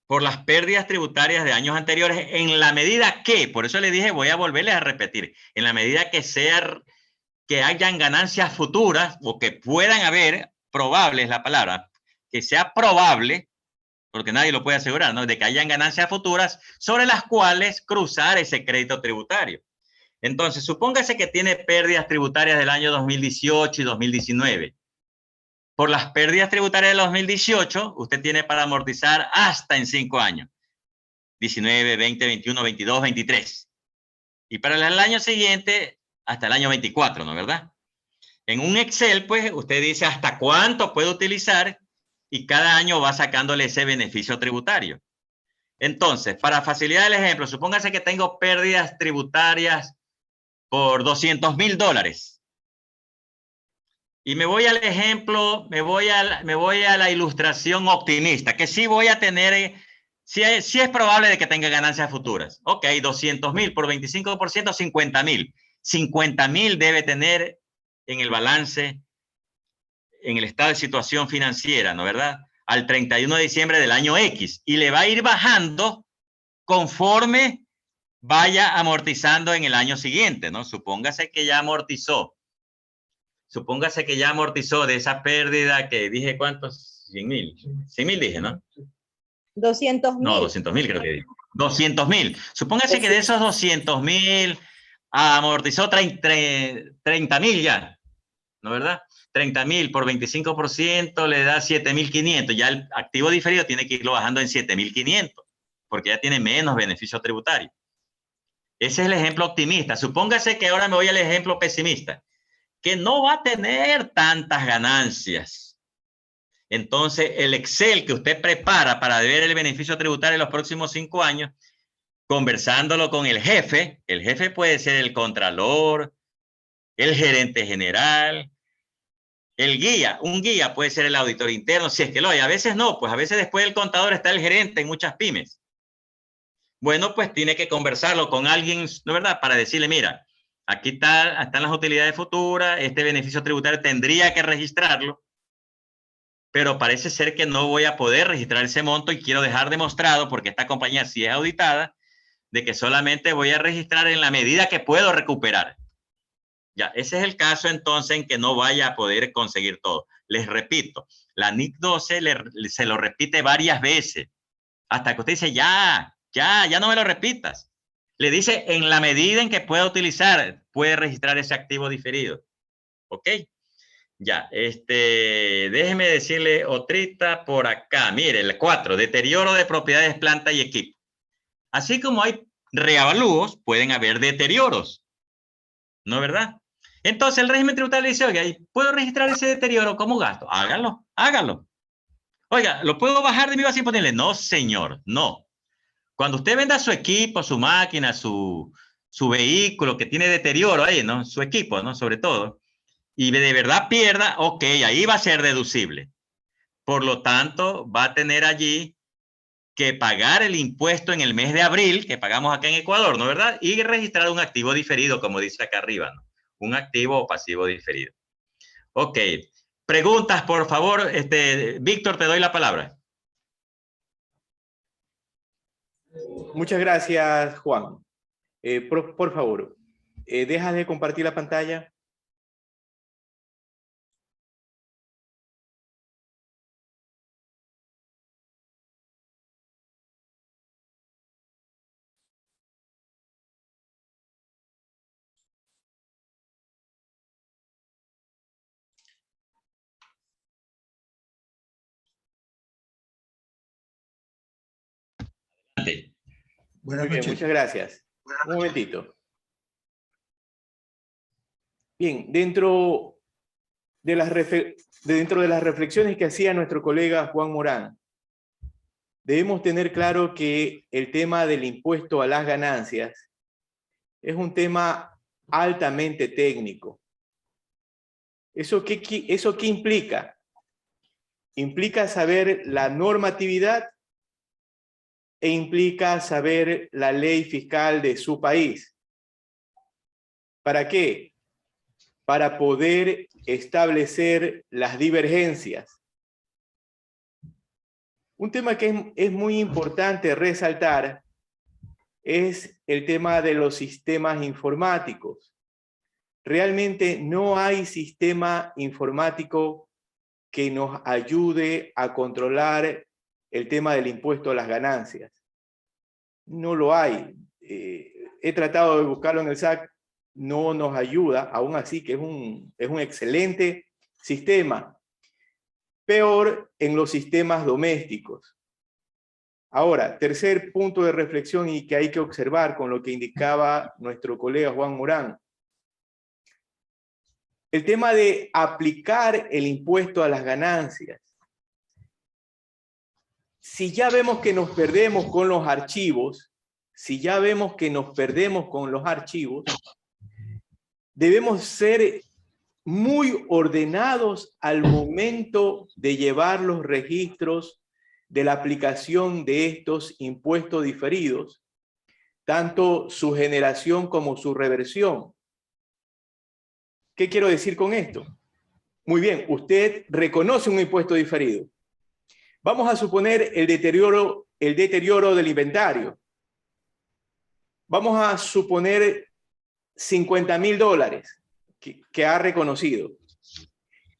por las pérdidas tributarias de años anteriores, en la medida que, por eso le dije, voy a volverles a repetir, en la medida que hayan ganancias futuras o que puedan haber, probable es la palabra, que sea probable, porque nadie lo puede asegurar, ¿no? De que hayan ganancias futuras sobre las cuales cruzar ese crédito tributario. Entonces, supóngase que tiene pérdidas tributarias del año 2018 y 2019. Por las pérdidas tributarias de 2018, usted tiene para amortizar hasta en 5 años. 19, 20, 21, 22, 23. Y para el año siguiente, hasta el año 24, ¿no? ¿Verdad? En un Excel, pues, usted dice hasta cuánto puede utilizar y cada año va sacándole ese beneficio tributario. Entonces, para facilitar el ejemplo, supóngase que tengo pérdidas tributarias por $200,000. Y me voy al ejemplo, me voy a la ilustración optimista, que sí voy a tener, sí es probable de que tenga ganancias futuras. Ok, 200,000 por 25%, 50,000. 50,000 debe tener en el balance, en el estado de situación financiera, ¿no? ¿Verdad? Al 31 de diciembre del año X. Y le va a ir bajando conforme vaya amortizando en el año siguiente, ¿no? Supóngase que ya amortizó de esa pérdida que dije, ¿cuántos? 100,000. 100,000 dije, ¿no? 200,000. No, 200,000 creo que dije. 200,000. Supóngase que de esos 200,000 amortizó 30,000 ya, ¿no, verdad? 30,000 por 25% le da 7,500. Ya el activo diferido tiene que irlo bajando en 7,500, porque ya tiene menos beneficio tributario. Ese es el ejemplo optimista. Supóngase que ahora me voy al ejemplo pesimista, que no va a tener tantas ganancias. Entonces, el Excel que usted prepara para ver el beneficio tributario en los próximos 5 años, conversándolo con el jefe puede ser el contralor, el gerente general, el guía, un guía puede ser el auditor interno, si es que lo hay. A veces no, pues a veces después del contador está el gerente en muchas pymes. Bueno, pues tiene que conversarlo con alguien, ¿no, verdad? Para decirle, mira, aquí están las utilidades futuras, este beneficio tributario tendría que registrarlo, pero parece ser que no voy a poder registrar ese monto y quiero dejar demostrado, porque esta compañía sí es auditada, de que solamente voy a registrar en la medida que puedo recuperar. Ya, ese es el caso entonces en que no vaya a poder conseguir todo. Les repito, la NIC 12 se lo repite varias veces, hasta que usted dice, ya no me lo repitas. Le dice, en la medida en que pueda utilizar, puede registrar ese activo diferido. ¿Ok? Ya, déjeme decirle otrita por acá. Mire, el 4, deterioro de propiedades, planta y equipo. Así como hay reavalúos, pueden haber deterioros. ¿No es verdad? Entonces el régimen tributario dice, oiga, ¿puedo registrar ese deterioro como gasto? Hágalo, hágalo. Oiga, ¿lo puedo bajar de mi base imponible? No, señor, no. Cuando usted venda su equipo, su máquina, su vehículo que tiene deterioro ahí, ¿no? Su equipo, ¿no? Sobre todo. Y de verdad pierda, ok, ahí va a ser deducible. Por lo tanto, va a tener allí que pagar el impuesto en el mes de abril, que pagamos acá en Ecuador, ¿no es verdad? Y registrar un activo diferido, como dice acá arriba, ¿no? Un activo o pasivo diferido. Ok. Preguntas, por favor. Víctor, te doy la palabra. Muchas gracias, Juan. Por favor, ¿dejas de compartir la pantalla? Buenas Muy bien, noches. muchas gracias. Un momentito. Bien, dentro de las reflexiones que hacía nuestro colega Juan Morán, debemos tener claro que el tema del impuesto a las ganancias es un tema altamente técnico. ¿Eso qué implica? Implica saber la normatividad e implica saber la ley fiscal de su país. ¿Para qué? Para poder establecer las divergencias. Un tema que es muy importante resaltar es el tema de los sistemas informáticos. Realmente no hay sistema informático que nos ayude a controlar el tema del impuesto a las ganancias. No lo hay. He tratado de buscarlo en el SAC, no nos ayuda, aún así que es un excelente sistema. Peor en los sistemas domésticos. Ahora, tercer punto de reflexión y que hay que observar con lo que indicaba nuestro colega Juan Morán. El tema de aplicar el impuesto a las ganancias. Si ya vemos que nos perdemos con los archivos, debemos ser muy ordenados al momento de llevar los registros de la aplicación de estos impuestos diferidos, tanto su generación como su reversión. ¿Qué quiero decir con esto? Muy bien, usted reconoce un impuesto diferido. Vamos a suponer el deterioro del inventario. Vamos a suponer $50,000 que ha reconocido.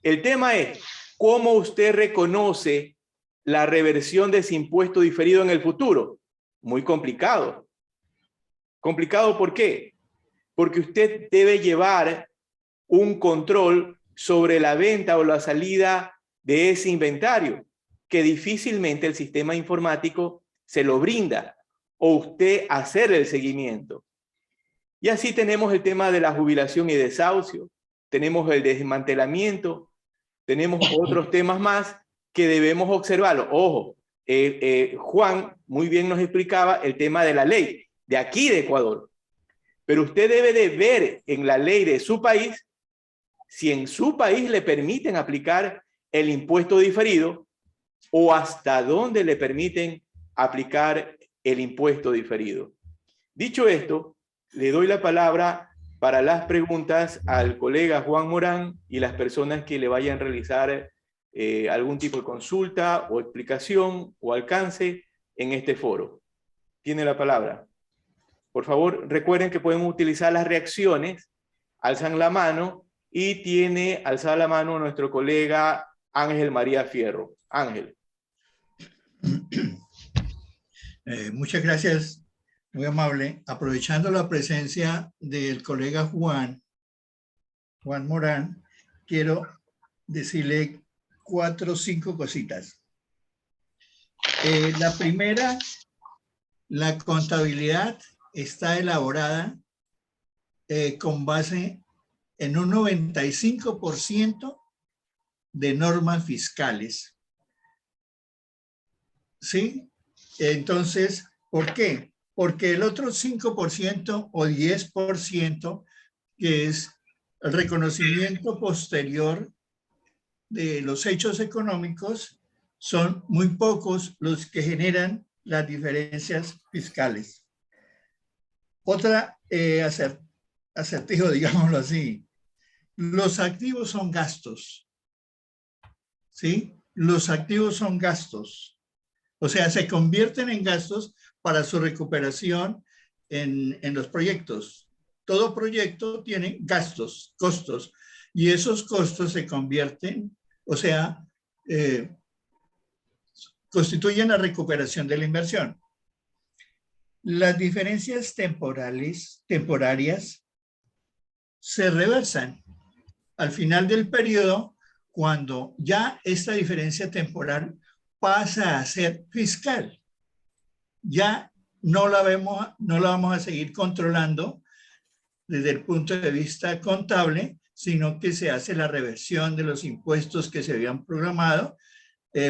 El tema es cómo usted reconoce la reversión de ese impuesto diferido en el futuro. Muy complicado. ¿Complicado por qué? Porque usted debe llevar un control sobre la venta o la salida de ese inventario, que difícilmente el sistema informático se lo brinda, o usted hacer el seguimiento. Y así tenemos el tema de la jubilación y desahucio, tenemos el desmantelamiento, tenemos otros temas más que debemos observarlo. Ojo, Juan muy bien nos explicaba el tema de la ley de aquí de Ecuador, pero usted debe de ver en la ley de su país si en su país le permiten aplicar el impuesto diferido o hasta dónde le permiten aplicar el impuesto diferido. Dicho esto, le doy la palabra para las preguntas al colega Juan Morán y las personas que le vayan a realizar algún tipo de consulta o explicación o alcance en este foro. Tiene la palabra. Por favor, recuerden que pueden utilizar las reacciones, alzan la mano y tiene alzada la mano nuestro colega Ángel María Fierro. Ángel. Muchas gracias, muy amable. Aprovechando la presencia del colega Juan Morán, quiero decirle 4 o 5 cositas. La primera, la contabilidad está elaborada con base en un 95% de normas fiscales. ¿Sí? Entonces, ¿por qué? Porque el otro 5% o 10%, que es el reconocimiento posterior de los hechos económicos, son muy pocos los que generan las diferencias fiscales. Otra acertijo, digámoslo así. Los activos son gastos. ¿Sí? Los activos son gastos. O sea, se convierten en gastos para su recuperación en los proyectos. Todo proyecto tiene gastos, costos, y esos costos se convierten, o sea, constituyen la recuperación de la inversión. Las diferencias temporarias, se reversan al final del periodo cuando ya esta diferencia temporal pasa a ser fiscal. Ya no la vamos a seguir controlando desde el punto de vista contable, sino que se hace la reversión de los impuestos que se habían programado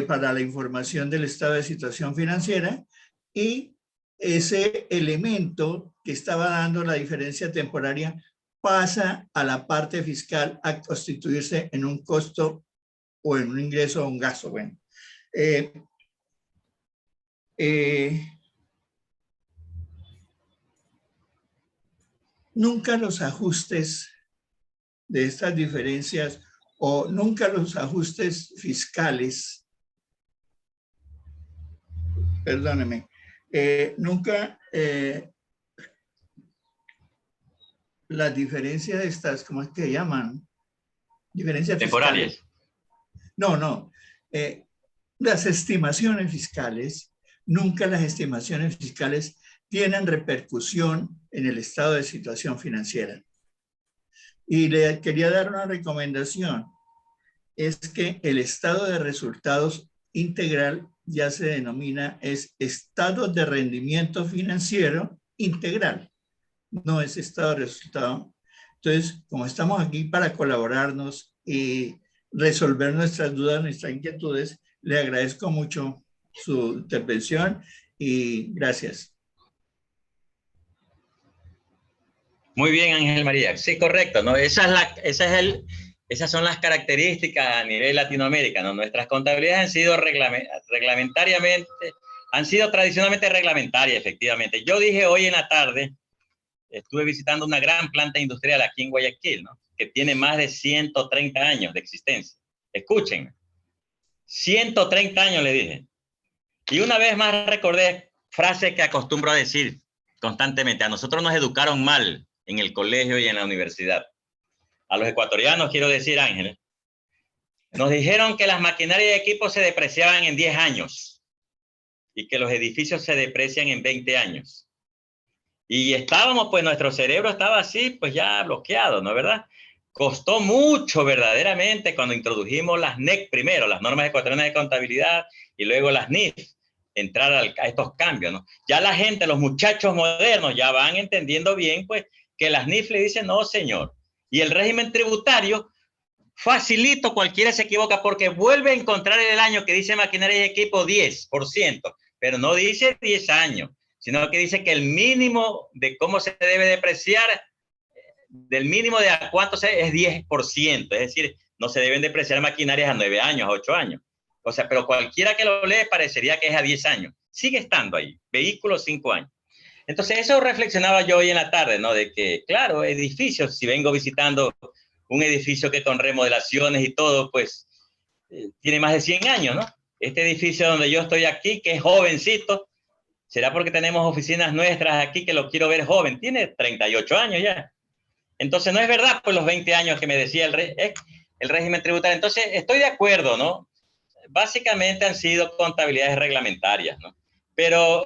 para la información del estado de situación financiera, y ese elemento que estaba dando la diferencia temporaria pasa a la parte fiscal a constituirse en un costo o en un ingreso o un gasto. Bueno, nunca los ajustes de estas diferencias o nunca los ajustes fiscales, perdóneme, nunca las diferencias estas, ¿cómo es que llaman? Diferencias temporales. fiscales. No. Las estimaciones fiscales, nunca las estimaciones fiscales tienen repercusión en el estado de situación financiera. Y le quería dar una recomendación, es que el estado de resultados integral ya se denomina, es estado de rendimiento financiero integral, no es estado de resultado. Entonces, como estamos aquí para colaborarnos y resolver nuestras dudas, nuestras inquietudes, le agradezco mucho su intervención y gracias. Muy bien, Ángel María. Sí, correcto, ¿no? Esas son las características a nivel Latinoamérica, ¿no? Nuestras contabilidades han sido tradicionalmente reglamentarias, efectivamente. Yo dije hoy en la tarde, estuve visitando una gran planta industrial aquí en Guayaquil, ¿no? Que tiene más de 130 años de existencia. Escuchen, 130 años le dije. Y una vez más recordé frase que acostumbro a decir constantemente: a nosotros nos educaron mal en el colegio y en la universidad. A los ecuatorianos quiero decir, Ángel, nos dijeron que las maquinarias y equipos se depreciaban en 10 años y que los edificios se deprecian en 20 años. Y nuestro cerebro estaba así, pues ya bloqueado, ¿no es verdad? Costó mucho verdaderamente cuando introdujimos las NEC primero, las normas ecuatorianas de contabilidad, y luego las NIF, entrar a estos cambios, ¿no? Ya la gente, los muchachos modernos ya van entendiendo bien, pues, que las NIF le dicen, no, señor. Y el régimen tributario, facilito, cualquiera se equivoca porque vuelve a encontrar en el año que dice maquinaria y equipo 10%, pero no dice 10 años, sino que dice que el mínimo de cómo se debe depreciar, del mínimo de a cuánto es 10%, es decir, no se deben depreciar maquinarias a 9 años, a 8 años. O sea, pero cualquiera que lo lee parecería que es a 10 años. Sigue estando ahí, vehículos 5 años. Entonces eso reflexionaba yo hoy en la tarde, ¿no? De que, claro, edificios, si vengo visitando un edificio que con remodelaciones y todo, pues tiene más de 100 años, ¿no? Este edificio donde yo estoy aquí, que es jovencito, ¿Será porque tenemos oficinas nuestras aquí que lo quiero ver joven? Tiene 38 años ya. Entonces no es verdad, pues los 20 años que me decía el régimen tributario. Entonces estoy de acuerdo, ¿no? Básicamente han sido contabilidades reglamentarias, ¿no? Pero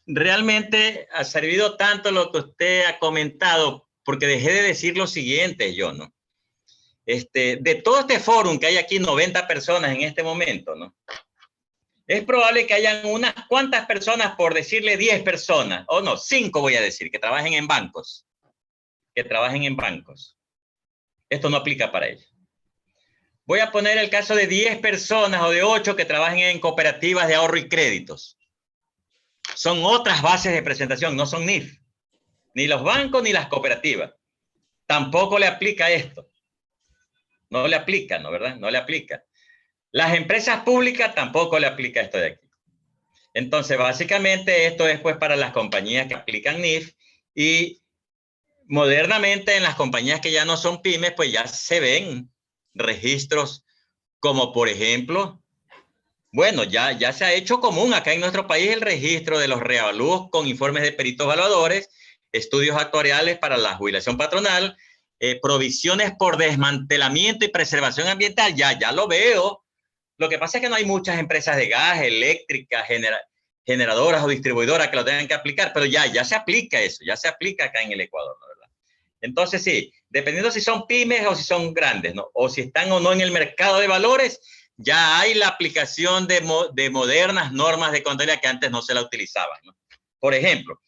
realmente ha servido tanto lo que usted ha comentado, porque dejé de decir lo siguiente yo, ¿no? De todo este fórum que hay aquí, 90 personas en este momento, ¿no? Es probable que hayan unas cuantas personas, por decirle 10 personas, o no, 5 voy a decir, que trabajen en bancos. Que trabajen en bancos. Esto no aplica para ellos. Voy a poner el caso de 10 personas o de 8 que trabajen en cooperativas de ahorro y créditos. Son otras bases de presentación, no son NIF. Ni los bancos ni las cooperativas. Tampoco le aplica esto. No le aplica, ¿no? ¿Verdad? No le aplica. Las empresas públicas tampoco le aplica esto de aquí. Entonces, básicamente, esto es pues para las compañías que aplican NIF y modernamente en las compañías que ya no son pymes, pues ya se ven registros como, por ejemplo, bueno, ya se ha hecho común acá en nuestro país el registro de los reavalúos con informes de peritos evaluadores, estudios actuariales para la jubilación patronal, provisiones por desmantelamiento y preservación ambiental, ya lo veo. Lo que pasa es que no hay muchas empresas de gas, eléctricas, generadoras o distribuidoras que lo tengan que aplicar, pero ya se aplica eso, ya se aplica acá en el Ecuador, ¿no? ¿Verdad? Entonces sí, dependiendo si son pymes o si son grandes, ¿no? O si están o no en el mercado de valores, ya hay la aplicación de modernas normas de contabilidad que antes no se la utilizaban, ¿no? Por ejemplo,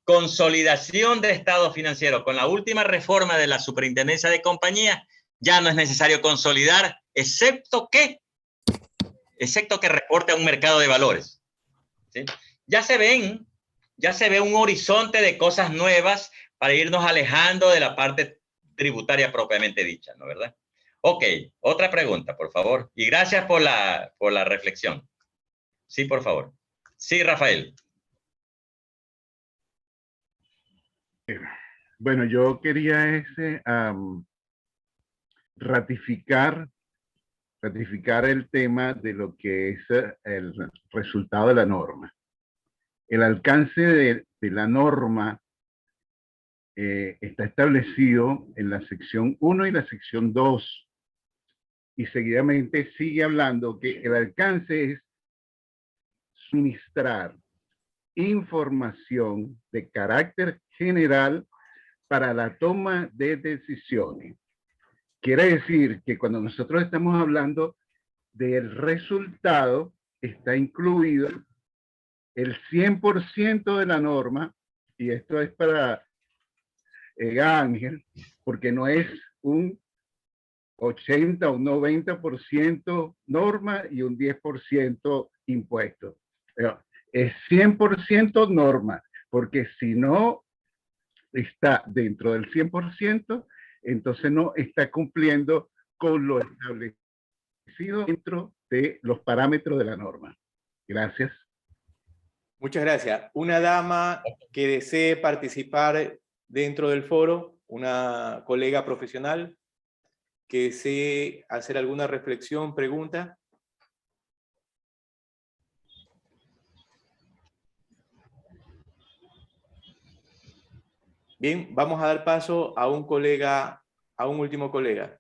consolidación de estado financiero. Con la última reforma de la Superintendencia de Compañías, ya no es necesario consolidar, excepto que reporte a un mercado de valores, ¿sí? Ya se ve un horizonte de cosas nuevas para irnos alejando de la parte tributaria propiamente dicha, ¿no? ¿Verdad? Ok, otra pregunta, por favor. Y gracias por la reflexión. Sí, por favor. Sí, Rafael. Bueno, yo quería ratificar el tema de lo que es el resultado de la norma. El alcance de la norma está establecido en la sección 1 y la sección 2. Y seguidamente sigue hablando que el alcance es suministrar información de carácter general para la toma de decisiones. Quiere decir que cuando nosotros estamos hablando del resultado, está incluido el 100% de la norma, y esto es para Ángel, porque no es un 80 o un 90% norma y un 10% impuesto. Es 100% norma, porque si no está dentro del 100%, entonces no está cumpliendo con lo establecido dentro de los parámetros de la norma. Gracias. Muchas gracias. Una dama que desee participar dentro del foro, una colega profesional que desee hacer alguna reflexión, pregunta. Bien, vamos a dar paso a un colega, a un último colega.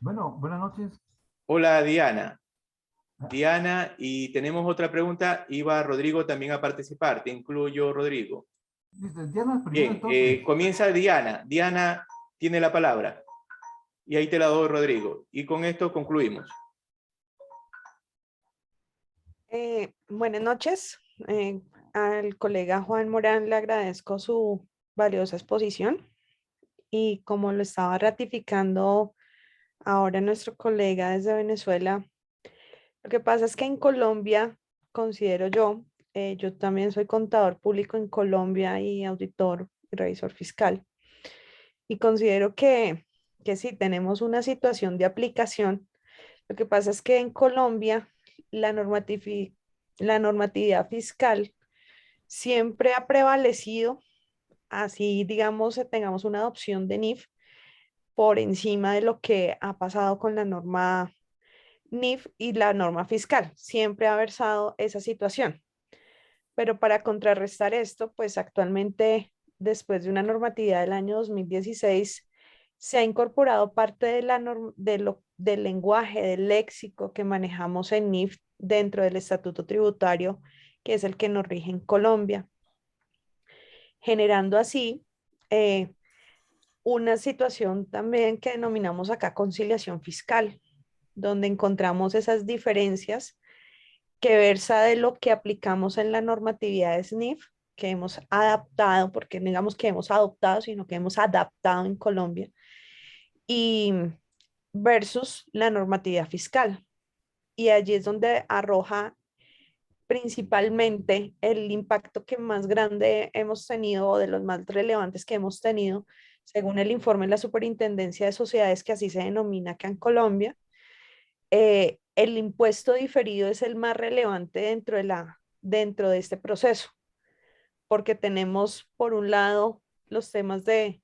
Bueno, buenas noches. Hola, Diana. Diana, y tenemos otra pregunta. Iba Rodrigo también a participar. Te incluyo, Rodrigo. Diana, primero, Bien, entonces. comienza Diana. Diana tiene la palabra. Y ahí te la doy, Rodrigo. Y con esto concluimos. Buenas noches. Al colega Juan Morán le agradezco su valiosa exposición. Y como lo estaba ratificando ahora nuestro colega desde Venezuela, lo que pasa es que en Colombia, considero yo también soy contador público en Colombia y auditor y revisor fiscal, y considero que sí, tenemos una situación de aplicación. Lo que pasa es que en Colombia la la normatividad fiscal siempre ha prevalecido así digamos tengamos una adopción de NIF por encima de lo que ha pasado con la norma NIF y la norma fiscal. Siempre ha versado esa situación. Pero para contrarrestar esto, pues actualmente, después de una normatividad del año 2016, se ha incorporado parte de del lenguaje, del léxico que manejamos en NIF dentro del estatuto tributario, que es el que nos rige en Colombia, generando así una situación también que denominamos acá conciliación fiscal, donde encontramos esas diferencias que versa de lo que aplicamos en la normatividad de SNIF, que hemos adaptado, porque no digamos que hemos adoptado, sino que hemos adaptado en Colombia, y versus la normatividad fiscal. Y allí es donde arroja principalmente el impacto que más grande hemos tenido o de los más relevantes que hemos tenido, según el informe de la Superintendencia de Sociedades, que así se denomina acá en Colombia. El impuesto diferido es el más relevante dentro de este proceso, porque tenemos por un lado los temas de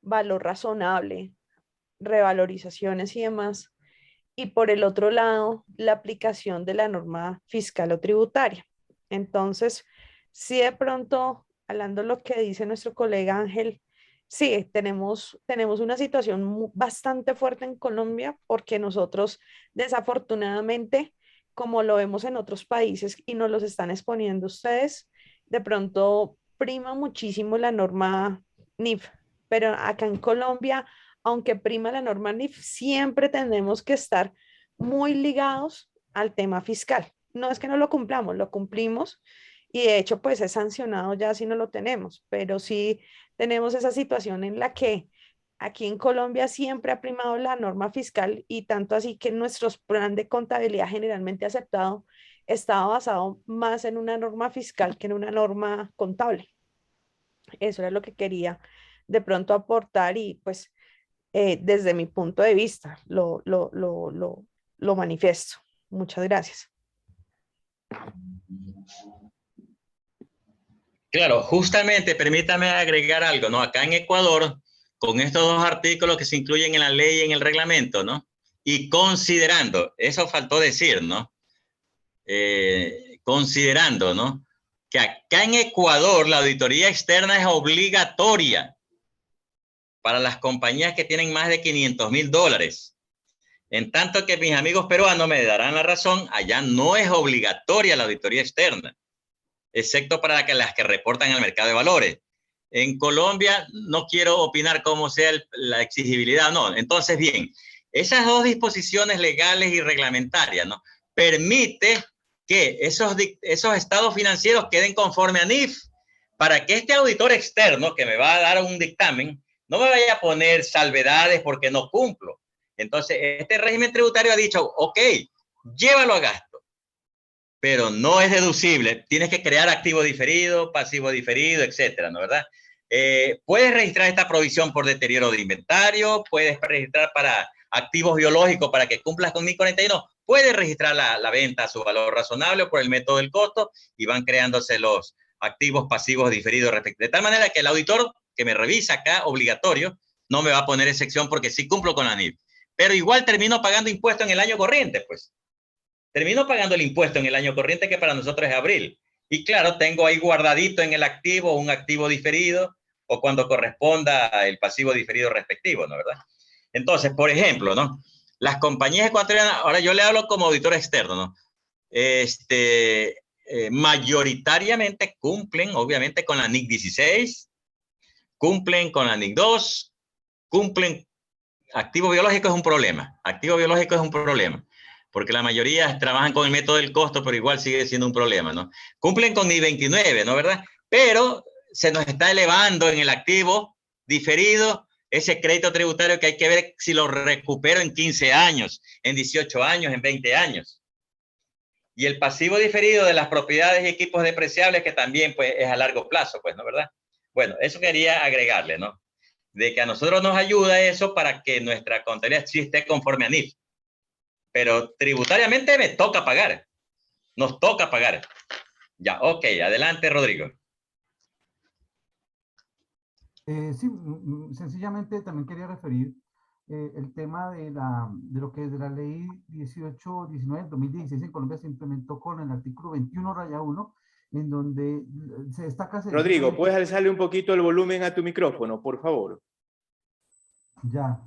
valor razonable, revalorizaciones y demás, y por el otro lado la aplicación de la norma fiscal o tributaria. Entonces, si de pronto, hablando de lo que dice nuestro colega Ángel, sí, tenemos una situación bastante fuerte en Colombia porque nosotros desafortunadamente, como lo vemos en otros países y nos los están exponiendo ustedes, de pronto prima muchísimo la norma NIF, pero acá en Colombia, aunque prima la norma NIF, siempre tenemos que estar muy ligados al tema fiscal. No es que no lo cumplamos, lo cumplimos y de hecho pues es sancionado ya si no lo tenemos, pero sí tenemos esa situación en la que aquí en Colombia siempre ha primado la norma fiscal y tanto así que nuestros plan de contabilidad generalmente aceptado estaba basado más en una norma fiscal que en una norma contable. Eso era lo que quería de pronto aportar y pues desde mi punto de vista lo manifiesto. Muchas gracias. Claro, justamente, permítame agregar algo, ¿no? Acá en Ecuador, con estos dos artículos que se incluyen en la ley y en el reglamento, ¿no? Y considerando, eso faltó decir, ¿no? Considerando, ¿no? Que acá en Ecuador la auditoría externa es obligatoria para las compañías que tienen más de $500,000. En tanto que mis amigos peruanos me darán la razón, allá no es obligatoria la auditoría externa, excepto para las que reportan al mercado de valores. En Colombia no quiero opinar cómo sea la exigibilidad, no. Entonces, bien, esas dos disposiciones legales y reglamentarias, ¿no? Permite que esos estados financieros queden conforme a NIF, para que este auditor externo que me va a dar un dictamen no me vaya a poner salvedades porque no cumplo. Entonces, este régimen tributario ha dicho, ok, llévalo a gasto, pero no es deducible. Tienes que crear activo diferido, pasivo diferido, etcétera, ¿no? ¿Verdad? Puedes registrar esta provisión por deterioro de inventario, puedes registrar para activos biológicos para que cumplas con 1041, puedes registrar la venta a su valor razonable o por el método del costo y van creándose los activos pasivos diferidos. De tal manera que el auditor que me revisa acá, obligatorio, no me va a poner excepción porque sí cumplo con la NIF. Pero igual termino pagando impuesto en el año corriente, pues. Termino pagando el impuesto en el año corriente, que para nosotros es abril. Y claro, tengo ahí guardadito en el activo un activo diferido o cuando corresponda el pasivo diferido respectivo, ¿no? ¿Verdad? Entonces, por ejemplo, ¿no? Las compañías ecuatorianas, ahora yo le hablo como auditor externo, ¿no? Mayoritariamente cumplen, obviamente, con la NIC 16, cumplen con la NIC 2, cumplen. Activo biológico es un problema. Activo biológico es un problema. Porque la mayoría trabajan con el método del costo, pero igual sigue siendo un problema, ¿no? Cumplen con NIC 29, ¿no? ¿Verdad? Pero se nos está elevando en el activo diferido ese crédito tributario que hay que ver si lo recupero en 15 años, en 18 años, en 20 años. Y el pasivo diferido de las propiedades y equipos depreciables que también pues, es a largo plazo, pues, ¿no? ¿Verdad? Bueno, eso quería agregarle, ¿no? De que a nosotros nos ayuda eso para que nuestra contabilidad sí esté conforme a NIF. Pero tributariamente me toca pagar. Nos toca pagar. Ya, ok, adelante, Rodrigo. Sí, sencillamente también quería referir el tema de lo que es de la ley 1819 del 2016 en Colombia se implementó con el artículo 21-1, en donde se destaca Rodrigo, sencillamente, ¿puedes alzarle un poquito el volumen a tu micrófono, por favor? ya,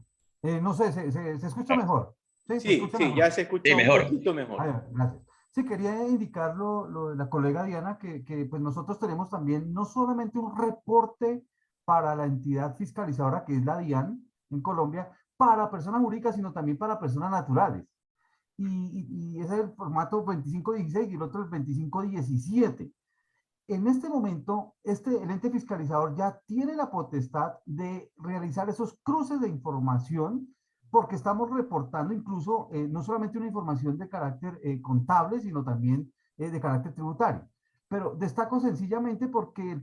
no sé, se escucha mejor, ¿sí? ¿Se Sí, escucha sí, ya mejor? se Sí, escucha un mejor. poquito mejor. Gracias. Sí, quería indicar lo de la colega Diana, que pues nosotros tenemos también no solamente un reporte para la entidad fiscalizadora, que es la DIAN en Colombia, para personas jurídicas, sino también para personas naturales. Y ese es el formato 2516 y el otro el 2517. En este momento, el ente fiscalizador ya tiene la potestad de realizar esos cruces de información porque estamos reportando incluso no solamente una información de carácter contable, sino también de carácter tributario. Pero destaco sencillamente porque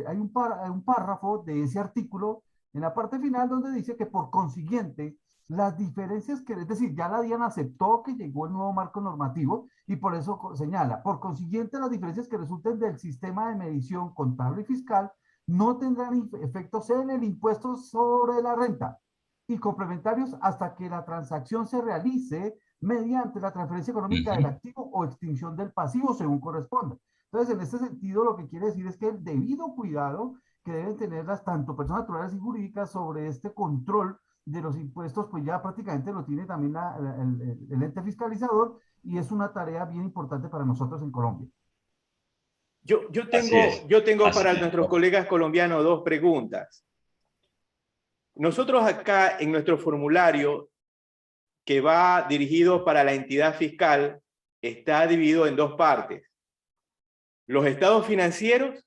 hay un párrafo de ese artículo en la parte final donde dice que por consiguiente las diferencias que, es decir, ya la DIAN aceptó que llegó el nuevo marco normativo y por eso señala, por consiguiente, las diferencias que resulten del sistema de medición contable y fiscal no tendrán efectos en el impuesto sobre la renta y complementarios hasta que la transacción se realice mediante la transferencia económica del activo o extinción del pasivo según corresponda. Entonces, en este sentido, lo que quiere decir es que el debido cuidado que deben tenerlas tanto personas naturales y jurídicas sobre este control de los impuestos, pues ya prácticamente lo tiene también el ente fiscalizador y es una tarea bien importante para nosotros en Colombia. Yo Así es. tengo Así para es. nuestros colegas colombianos dos preguntas. Nosotros acá en nuestro formulario que va dirigido para la entidad fiscal está dividido en dos partes: los estados financieros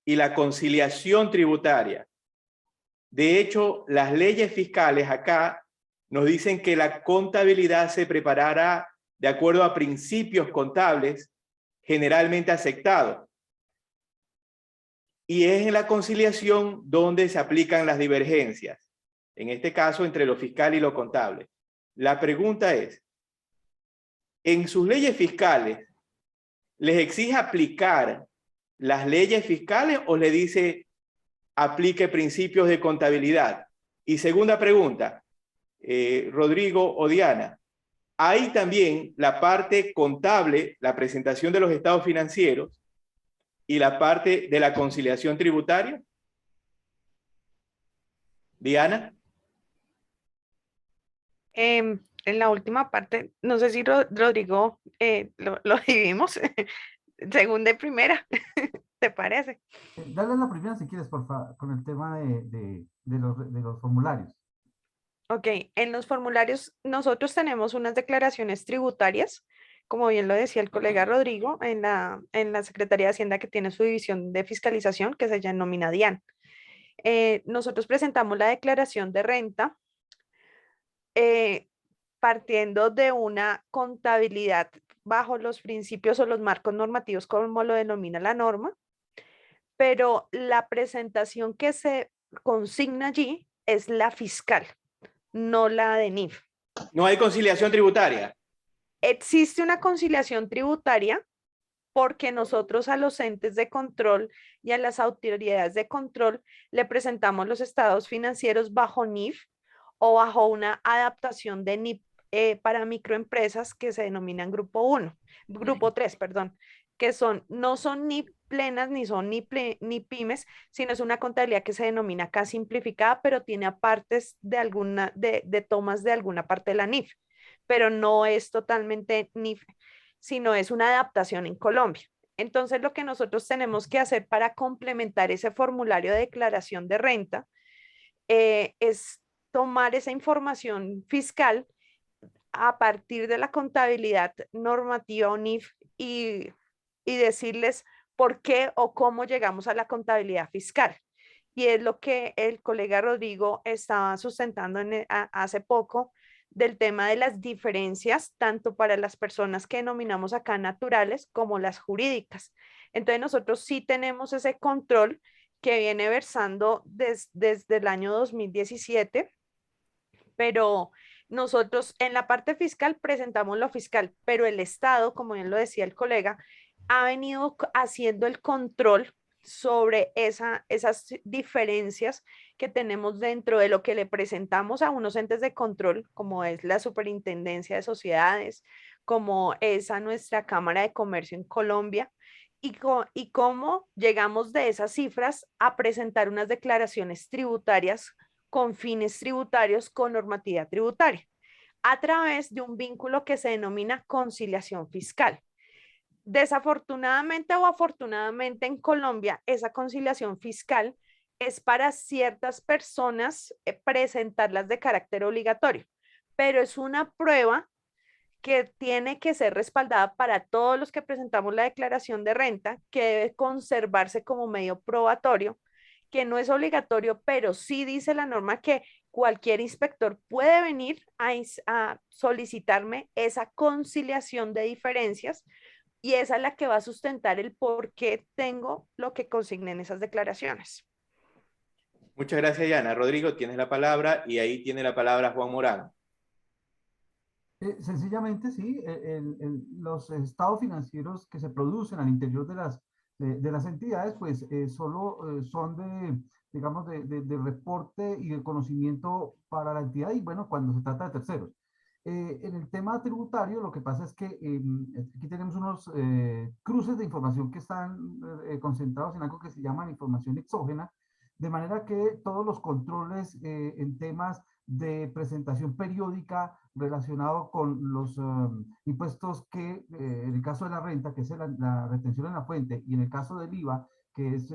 y la conciliación tributaria. De hecho, las leyes fiscales acá nos dicen que la contabilidad se preparará de acuerdo a principios contables generalmente aceptados. Y es en la conciliación donde se aplican las divergencias, en este caso entre lo fiscal y lo contable. La pregunta es, ¿en sus leyes fiscales les exige aplicar las leyes fiscales o le dice aplique principios de contabilidad? Y segunda pregunta, Rodrigo o Diana, hay también la parte contable, la presentación de los estados financieros y la parte de la conciliación tributaria. Diana. En la última parte, no sé si Rodrigo lo dividimos según de primera, ¿te parece? Dale la primera si quieres, por favor, con el tema de los formularios. Ok, en los formularios nosotros tenemos unas declaraciones tributarias, como bien lo decía el colega Rodrigo, en la Secretaría de Hacienda que tiene su división de fiscalización que se denomina DIAN. Nosotros presentamos la declaración de renta eh, partiendo de una contabilidad bajo los principios o los marcos normativos como lo denomina la norma, pero la presentación que se consigna allí es la fiscal, no la de NIF. No hay conciliación tributaria. Existe una conciliación tributaria porque nosotros a los entes de control y a las autoridades de control le presentamos los estados financieros bajo NIF o bajo una adaptación de NIF para microempresas que se denominan grupo 3, perdón, que no son ni plenas ni son ni pymes, sino es una contabilidad que se denomina acá simplificada, pero tiene apartes de tomas de alguna parte de la NIF, pero no es totalmente NIF, sino es una adaptación en Colombia. Entonces, lo que nosotros tenemos que hacer para complementar ese formulario de declaración de renta es tomar esa información fiscal a partir de la contabilidad normativa ONIF y decirles por qué o cómo llegamos a la contabilidad fiscal. Y es lo que el colega Rodrigo estaba sustentando hace poco del tema de las diferencias, tanto para las personas que denominamos acá naturales como las jurídicas. Entonces nosotros sí tenemos ese control que viene versando desde el año 2017, pero nosotros en la parte fiscal presentamos lo fiscal, pero el Estado, como bien lo decía el colega, ha venido haciendo el control sobre esas diferencias que tenemos dentro de lo que le presentamos a unos entes de control, como es la Superintendencia de Sociedades, como es a nuestra Cámara de Comercio en Colombia, y cómo llegamos de esas cifras a presentar unas declaraciones tributarias con fines tributarios, con normatividad tributaria, a través de un vínculo que se denomina conciliación fiscal. Desafortunadamente o afortunadamente en Colombia, esa conciliación fiscal es para ciertas personas presentarlas de carácter obligatorio, pero es una prueba que tiene que ser respaldada para todos los que presentamos la declaración de renta, que debe conservarse como medio probatorio, que no es obligatorio, pero sí dice la norma que cualquier inspector puede venir a solicitarme esa conciliación de diferencias, y esa es la que va a sustentar el por qué tengo lo que consigné en esas declaraciones. Muchas gracias, Yana. Rodrigo, tienes la palabra y ahí tiene la palabra Juan Morán. Sencillamente, sí, los estados financieros que se producen al interior de las entidades, pues solo son digamos, de reporte y de conocimiento para la entidad y, bueno, cuando se trata de terceros. En el tema tributario, lo que pasa es que aquí tenemos unos cruces de información que están concentrados en algo que se llama información exógena, de manera que todos los controles en temas de presentación periódica relacionado con los impuestos que, en el caso de la renta, que es la retención en la fuente, y en el caso del IVA, que es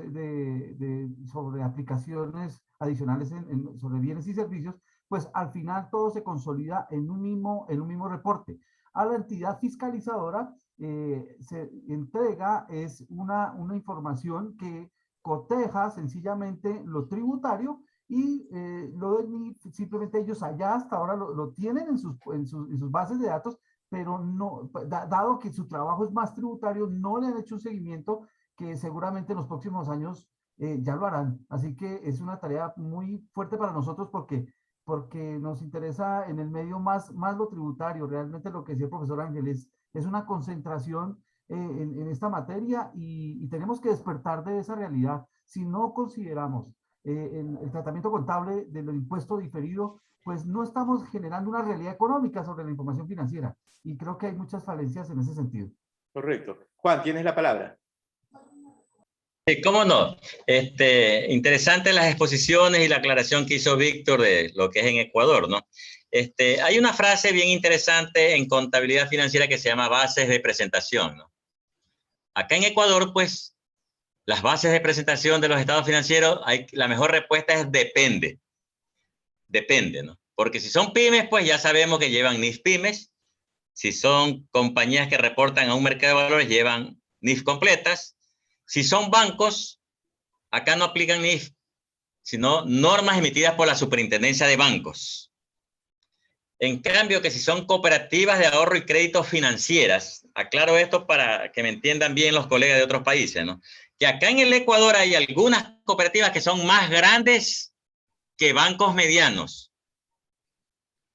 sobre aplicaciones adicionales sobre bienes y servicios, pues al final todo se consolida en un mismo reporte. A la entidad fiscalizadora se entrega una información que coteja sencillamente lo tributario y lo del NIF, simplemente ellos allá hasta ahora lo tienen en sus bases de datos, pero no, dado que su trabajo es más tributario, no le han hecho un seguimiento que seguramente en los próximos años ya lo harán. Así que es una tarea muy fuerte para nosotros porque nos interesa en el medio más lo tributario. Realmente lo que decía el profesor Ángel es una concentración en esta materia y tenemos que despertar de esa realidad. Si no consideramos el tratamiento contable del impuesto diferido, pues no estamos generando una realidad económica sobre la información financiera. Y creo que hay muchas falencias en ese sentido. Correcto. Juan, tienes la palabra. Sí, cómo no. Interesante las exposiciones y la aclaración que hizo Víctor de lo que es en Ecuador, ¿no? Hay una frase bien interesante en contabilidad financiera que se llama bases de presentación, ¿no? Acá en Ecuador, pues, las bases de presentación de los estados financieros, la mejor respuesta es depende. Depende, ¿no? Porque si son pymes, pues ya sabemos que llevan NIF pymes. Si son compañías que reportan a un mercado de valores, llevan NIF completas. Si son bancos, acá no aplican NIF, sino normas emitidas por la Superintendencia de Bancos. En cambio, que si son cooperativas de ahorro y crédito financieras, aclaro esto para que me entiendan bien los colegas de otros países, ¿no? Que acá en el Ecuador hay algunas cooperativas que son más grandes que bancos medianos.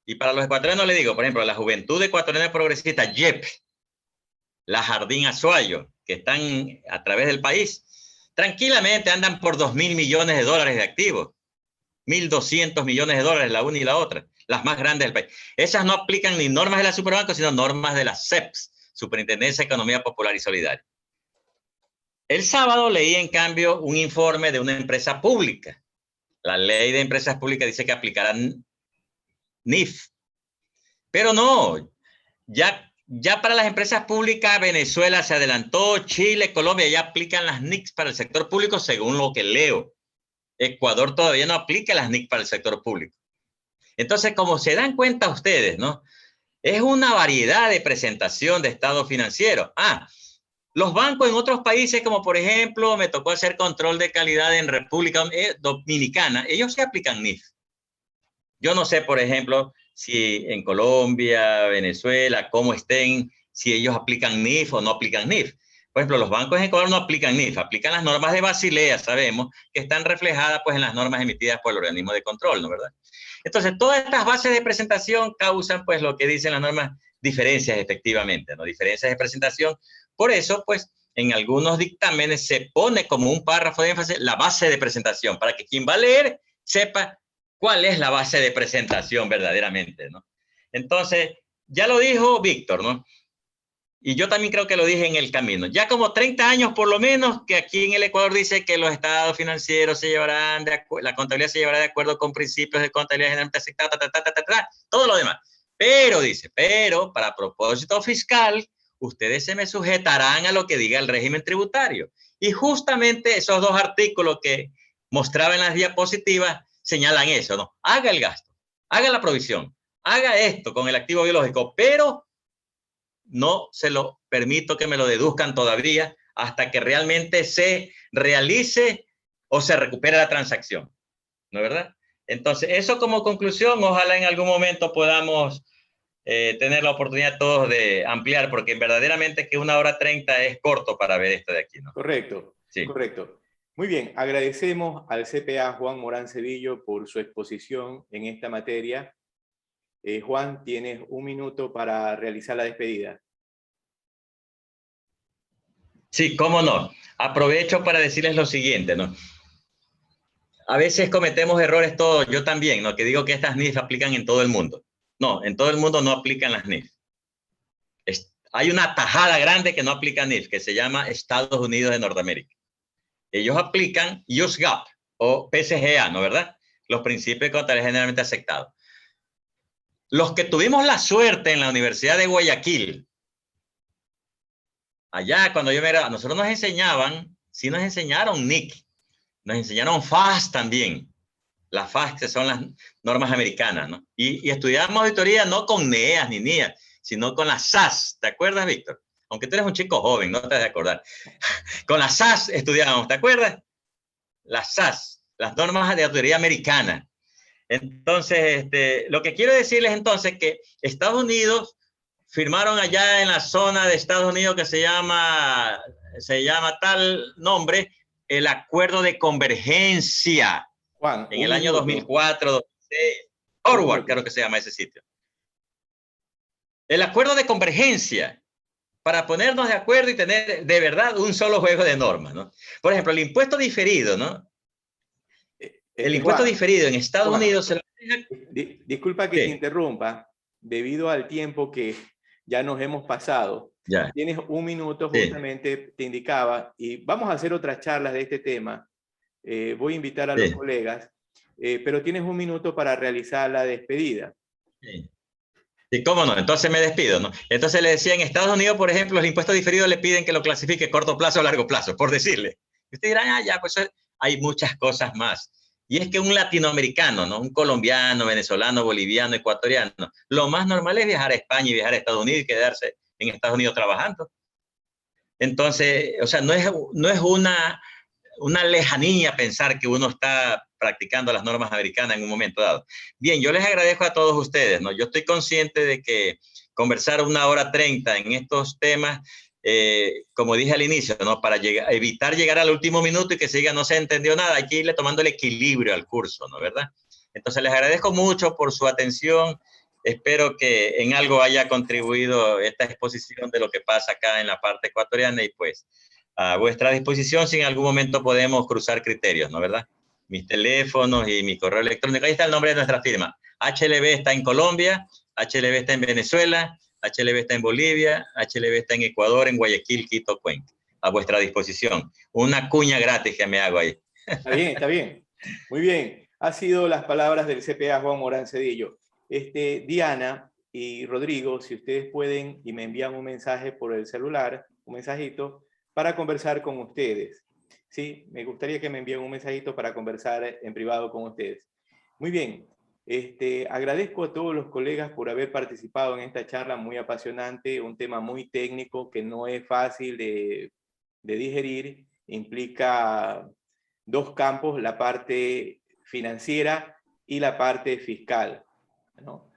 Y para los ecuatorianos les digo, por ejemplo, la Juventud Ecuatoriana Progresista, YEP, la Jardín Azuayo, que están a través del país, tranquilamente andan por 2.000 millones de dólares de activos. 1.200 millones de dólares la una y la otra, las más grandes del país. Esas no aplican ni normas de la Superbanco, sino normas de la SEPS, Superintendencia de Economía Popular y Solidaria. El sábado leí, en cambio, un informe de una empresa pública. La ley de empresas públicas dice que aplicarán NIF. Pero no, ya para las empresas públicas, Venezuela se adelantó, Chile, Colombia ya aplican las NICs para el sector público, según lo que leo. Ecuador todavía no aplica las NIC para el sector público. Entonces, como se dan cuenta ustedes, ¿no? Es una variedad de presentación de estado financiero. Los bancos en otros países, como por ejemplo, me tocó hacer control de calidad en República Dominicana, ellos se aplican NIF. Yo no sé, por ejemplo, si en Colombia, Venezuela, cómo estén, si ellos aplican NIF o no aplican NIF. Por ejemplo, los bancos en Ecuador no aplican NIF, aplican las normas de Basilea, sabemos, que están reflejadas pues, en las normas emitidas por el organismo de control, ¿no verdad? Entonces, todas estas bases de presentación causan, pues, lo que dicen las normas, diferencias efectivamente, ¿no? Diferencias de presentación. Por eso, pues, en algunos dictámenes se pone como un párrafo de énfasis la base de presentación, para que quien va a leer sepa cuál es la base de presentación verdaderamente, ¿no? Entonces, ya lo dijo Víctor, ¿no? Y yo también creo que lo dije en el camino. Ya como 30 años por lo menos que aquí en el Ecuador dice que los estados financieros se llevarán, la contabilidad se llevará de acuerdo con principios de contabilidad generalmente aceptada, todo lo demás. Pero, dice, pero para propósito fiscal, ustedes se me sujetarán a lo que diga el régimen tributario. Y justamente esos dos artículos que mostraba en las diapositivas señalan eso, ¿no? Haga el gasto, haga la provisión, haga esto con el activo biológico, pero no se lo permito que me lo deduzcan todavía hasta que realmente se realice o se recupere la transacción, ¿no es verdad? Entonces, eso como conclusión, ojalá en algún momento podamos tener la oportunidad todos de ampliar, porque verdaderamente que 1:30 es corto para ver esto de aquí, ¿no? Correcto, sí. Correcto. Muy bien, agradecemos al CPA Juan Morán Cedillo por su exposición en esta materia. Juan, tienes 1 minuto para realizar la despedida. Sí, cómo no. Aprovecho para decirles lo siguiente, ¿no? A veces cometemos errores todos, yo también, ¿no? Que digo que estas NIF aplican en todo el mundo. No, en todo el mundo no aplican las NIF. Hay una tajada grande que no aplica NIF, que se llama Estados Unidos de Norteamérica. Ellos aplican US GAAP o PCGA, ¿no verdad? Los principios de contabilidad generalmente aceptados. Los que tuvimos la suerte en la Universidad de Guayaquil, allá cuando yo me gradué, nosotros nos enseñaban, sí nos enseñaron NIC, nos enseñaron FAS también. Las FAS, que son las normas americanas, ¿no? Y estudiamos auditoría no con NEAS ni NIAS, sino con las SAS. ¿Te acuerdas, Víctor? Aunque tú eres un chico joven, no te has de acordar. Con las SAS estudiábamos, ¿te acuerdas? Las SAS, las normas de auditoría americana. Entonces, lo que quiero decirles entonces es que Estados Unidos firmaron allá en la zona de Estados Unidos que se llama tal nombre, el Acuerdo de Convergencia. Juan, en el año 2004, 2006, Forward, creo que se llama ese sitio. El Acuerdo de Convergencia, para ponernos de acuerdo y tener de verdad un solo juego de normas, ¿no? Por ejemplo, el impuesto diferido, ¿no? El impuesto diferido en Estados Unidos se lo deja... Disculpa que te interrumpa, debido al tiempo que ya nos hemos pasado. Ya. Tienes 1 minuto, justamente te indicaba, y vamos a hacer otras charlas de este tema. Voy a invitar a los colegas, pero tienes 1 minuto para realizar la despedida. Sí, cómo no, entonces me despido, ¿no? Entonces le decía, en Estados Unidos, por ejemplo, el impuesto diferido le piden que lo clasifique corto plazo o largo plazo, por decirle. Y ustedes dirán, ya, pues hay muchas cosas más. Y es que un latinoamericano, ¿no? Un colombiano, venezolano, boliviano, ecuatoriano, lo más normal es viajar a España y viajar a Estados Unidos y quedarse en Estados Unidos trabajando. Entonces, o sea, no es una lejanía pensar que uno está practicando las normas americanas en un momento dado. Bien, yo les agradezco a todos ustedes, ¿no? Yo estoy consciente de que conversar 1:30 en estos temas, como dije al inicio, ¿no? Para evitar llegar al último minuto y que se diga no se entendió nada, hay que irle tomando el equilibrio al curso, ¿no? ¿Verdad? Entonces les agradezco mucho por su atención. Espero que en algo haya contribuido esta exposición de lo que pasa acá en la parte ecuatoriana y pues a vuestra disposición si en algún momento podemos cruzar criterios, ¿no? ¿Verdad? Mis teléfonos y mi correo electrónico. Ahí está el nombre de nuestra firma. HLB está en Colombia, HLB está en Venezuela, HLB está en Bolivia, HLB está en Ecuador, en Guayaquil, Quito, Cuenca. A vuestra disposición. Una cuña gratis que me hago ahí. Está bien, está bien. Muy bien. Ha sido las palabras del CPA Juan Morán Cedillo. Diana y Rodrigo, si ustedes pueden y me envían un mensaje por el celular, un mensajito, para conversar con ustedes. Sí, me gustaría que me envíen un mensajito para conversar en privado con ustedes. Muy bien. Agradezco a todos los colegas por haber participado en esta charla muy apasionante, un tema muy técnico que no es fácil de digerir, implica 2 campos, la parte financiera y la parte fiscal, ¿no?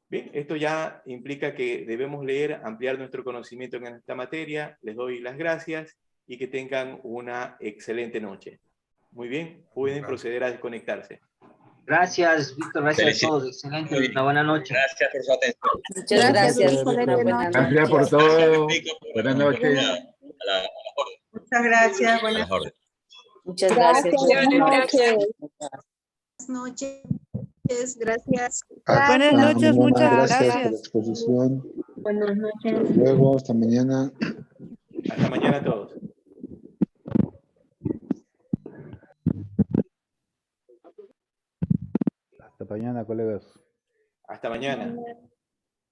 Bien, esto ya implica que debemos leer, ampliar nuestro conocimiento en esta materia. Les doy las gracias y que tengan una excelente noche. Muy bien, pueden proceder a desconectarse. Gracias, Víctor, gracias a todos. Excelente, una buena noche. Gracias por su atención. Muchas gracias. Gracias por todo. Buenas noches. las órdenes. Muchas gracias. A Buenas las órdenes. Muchas gracias. Buenas noches. noches. Gracias. Buenas noches, muchas gracias por la gracias. exposición. Buenas noches. Hasta luego, hasta mañana. Hasta mañana a todos. Hasta mañana, colegas. Hasta mañana.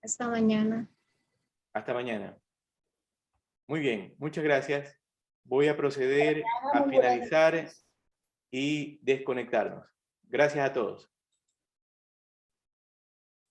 Hasta mañana. Hasta mañana. Muy bien, muchas gracias. Voy a proceder a finalizar y desconectarnos. Gracias a todos.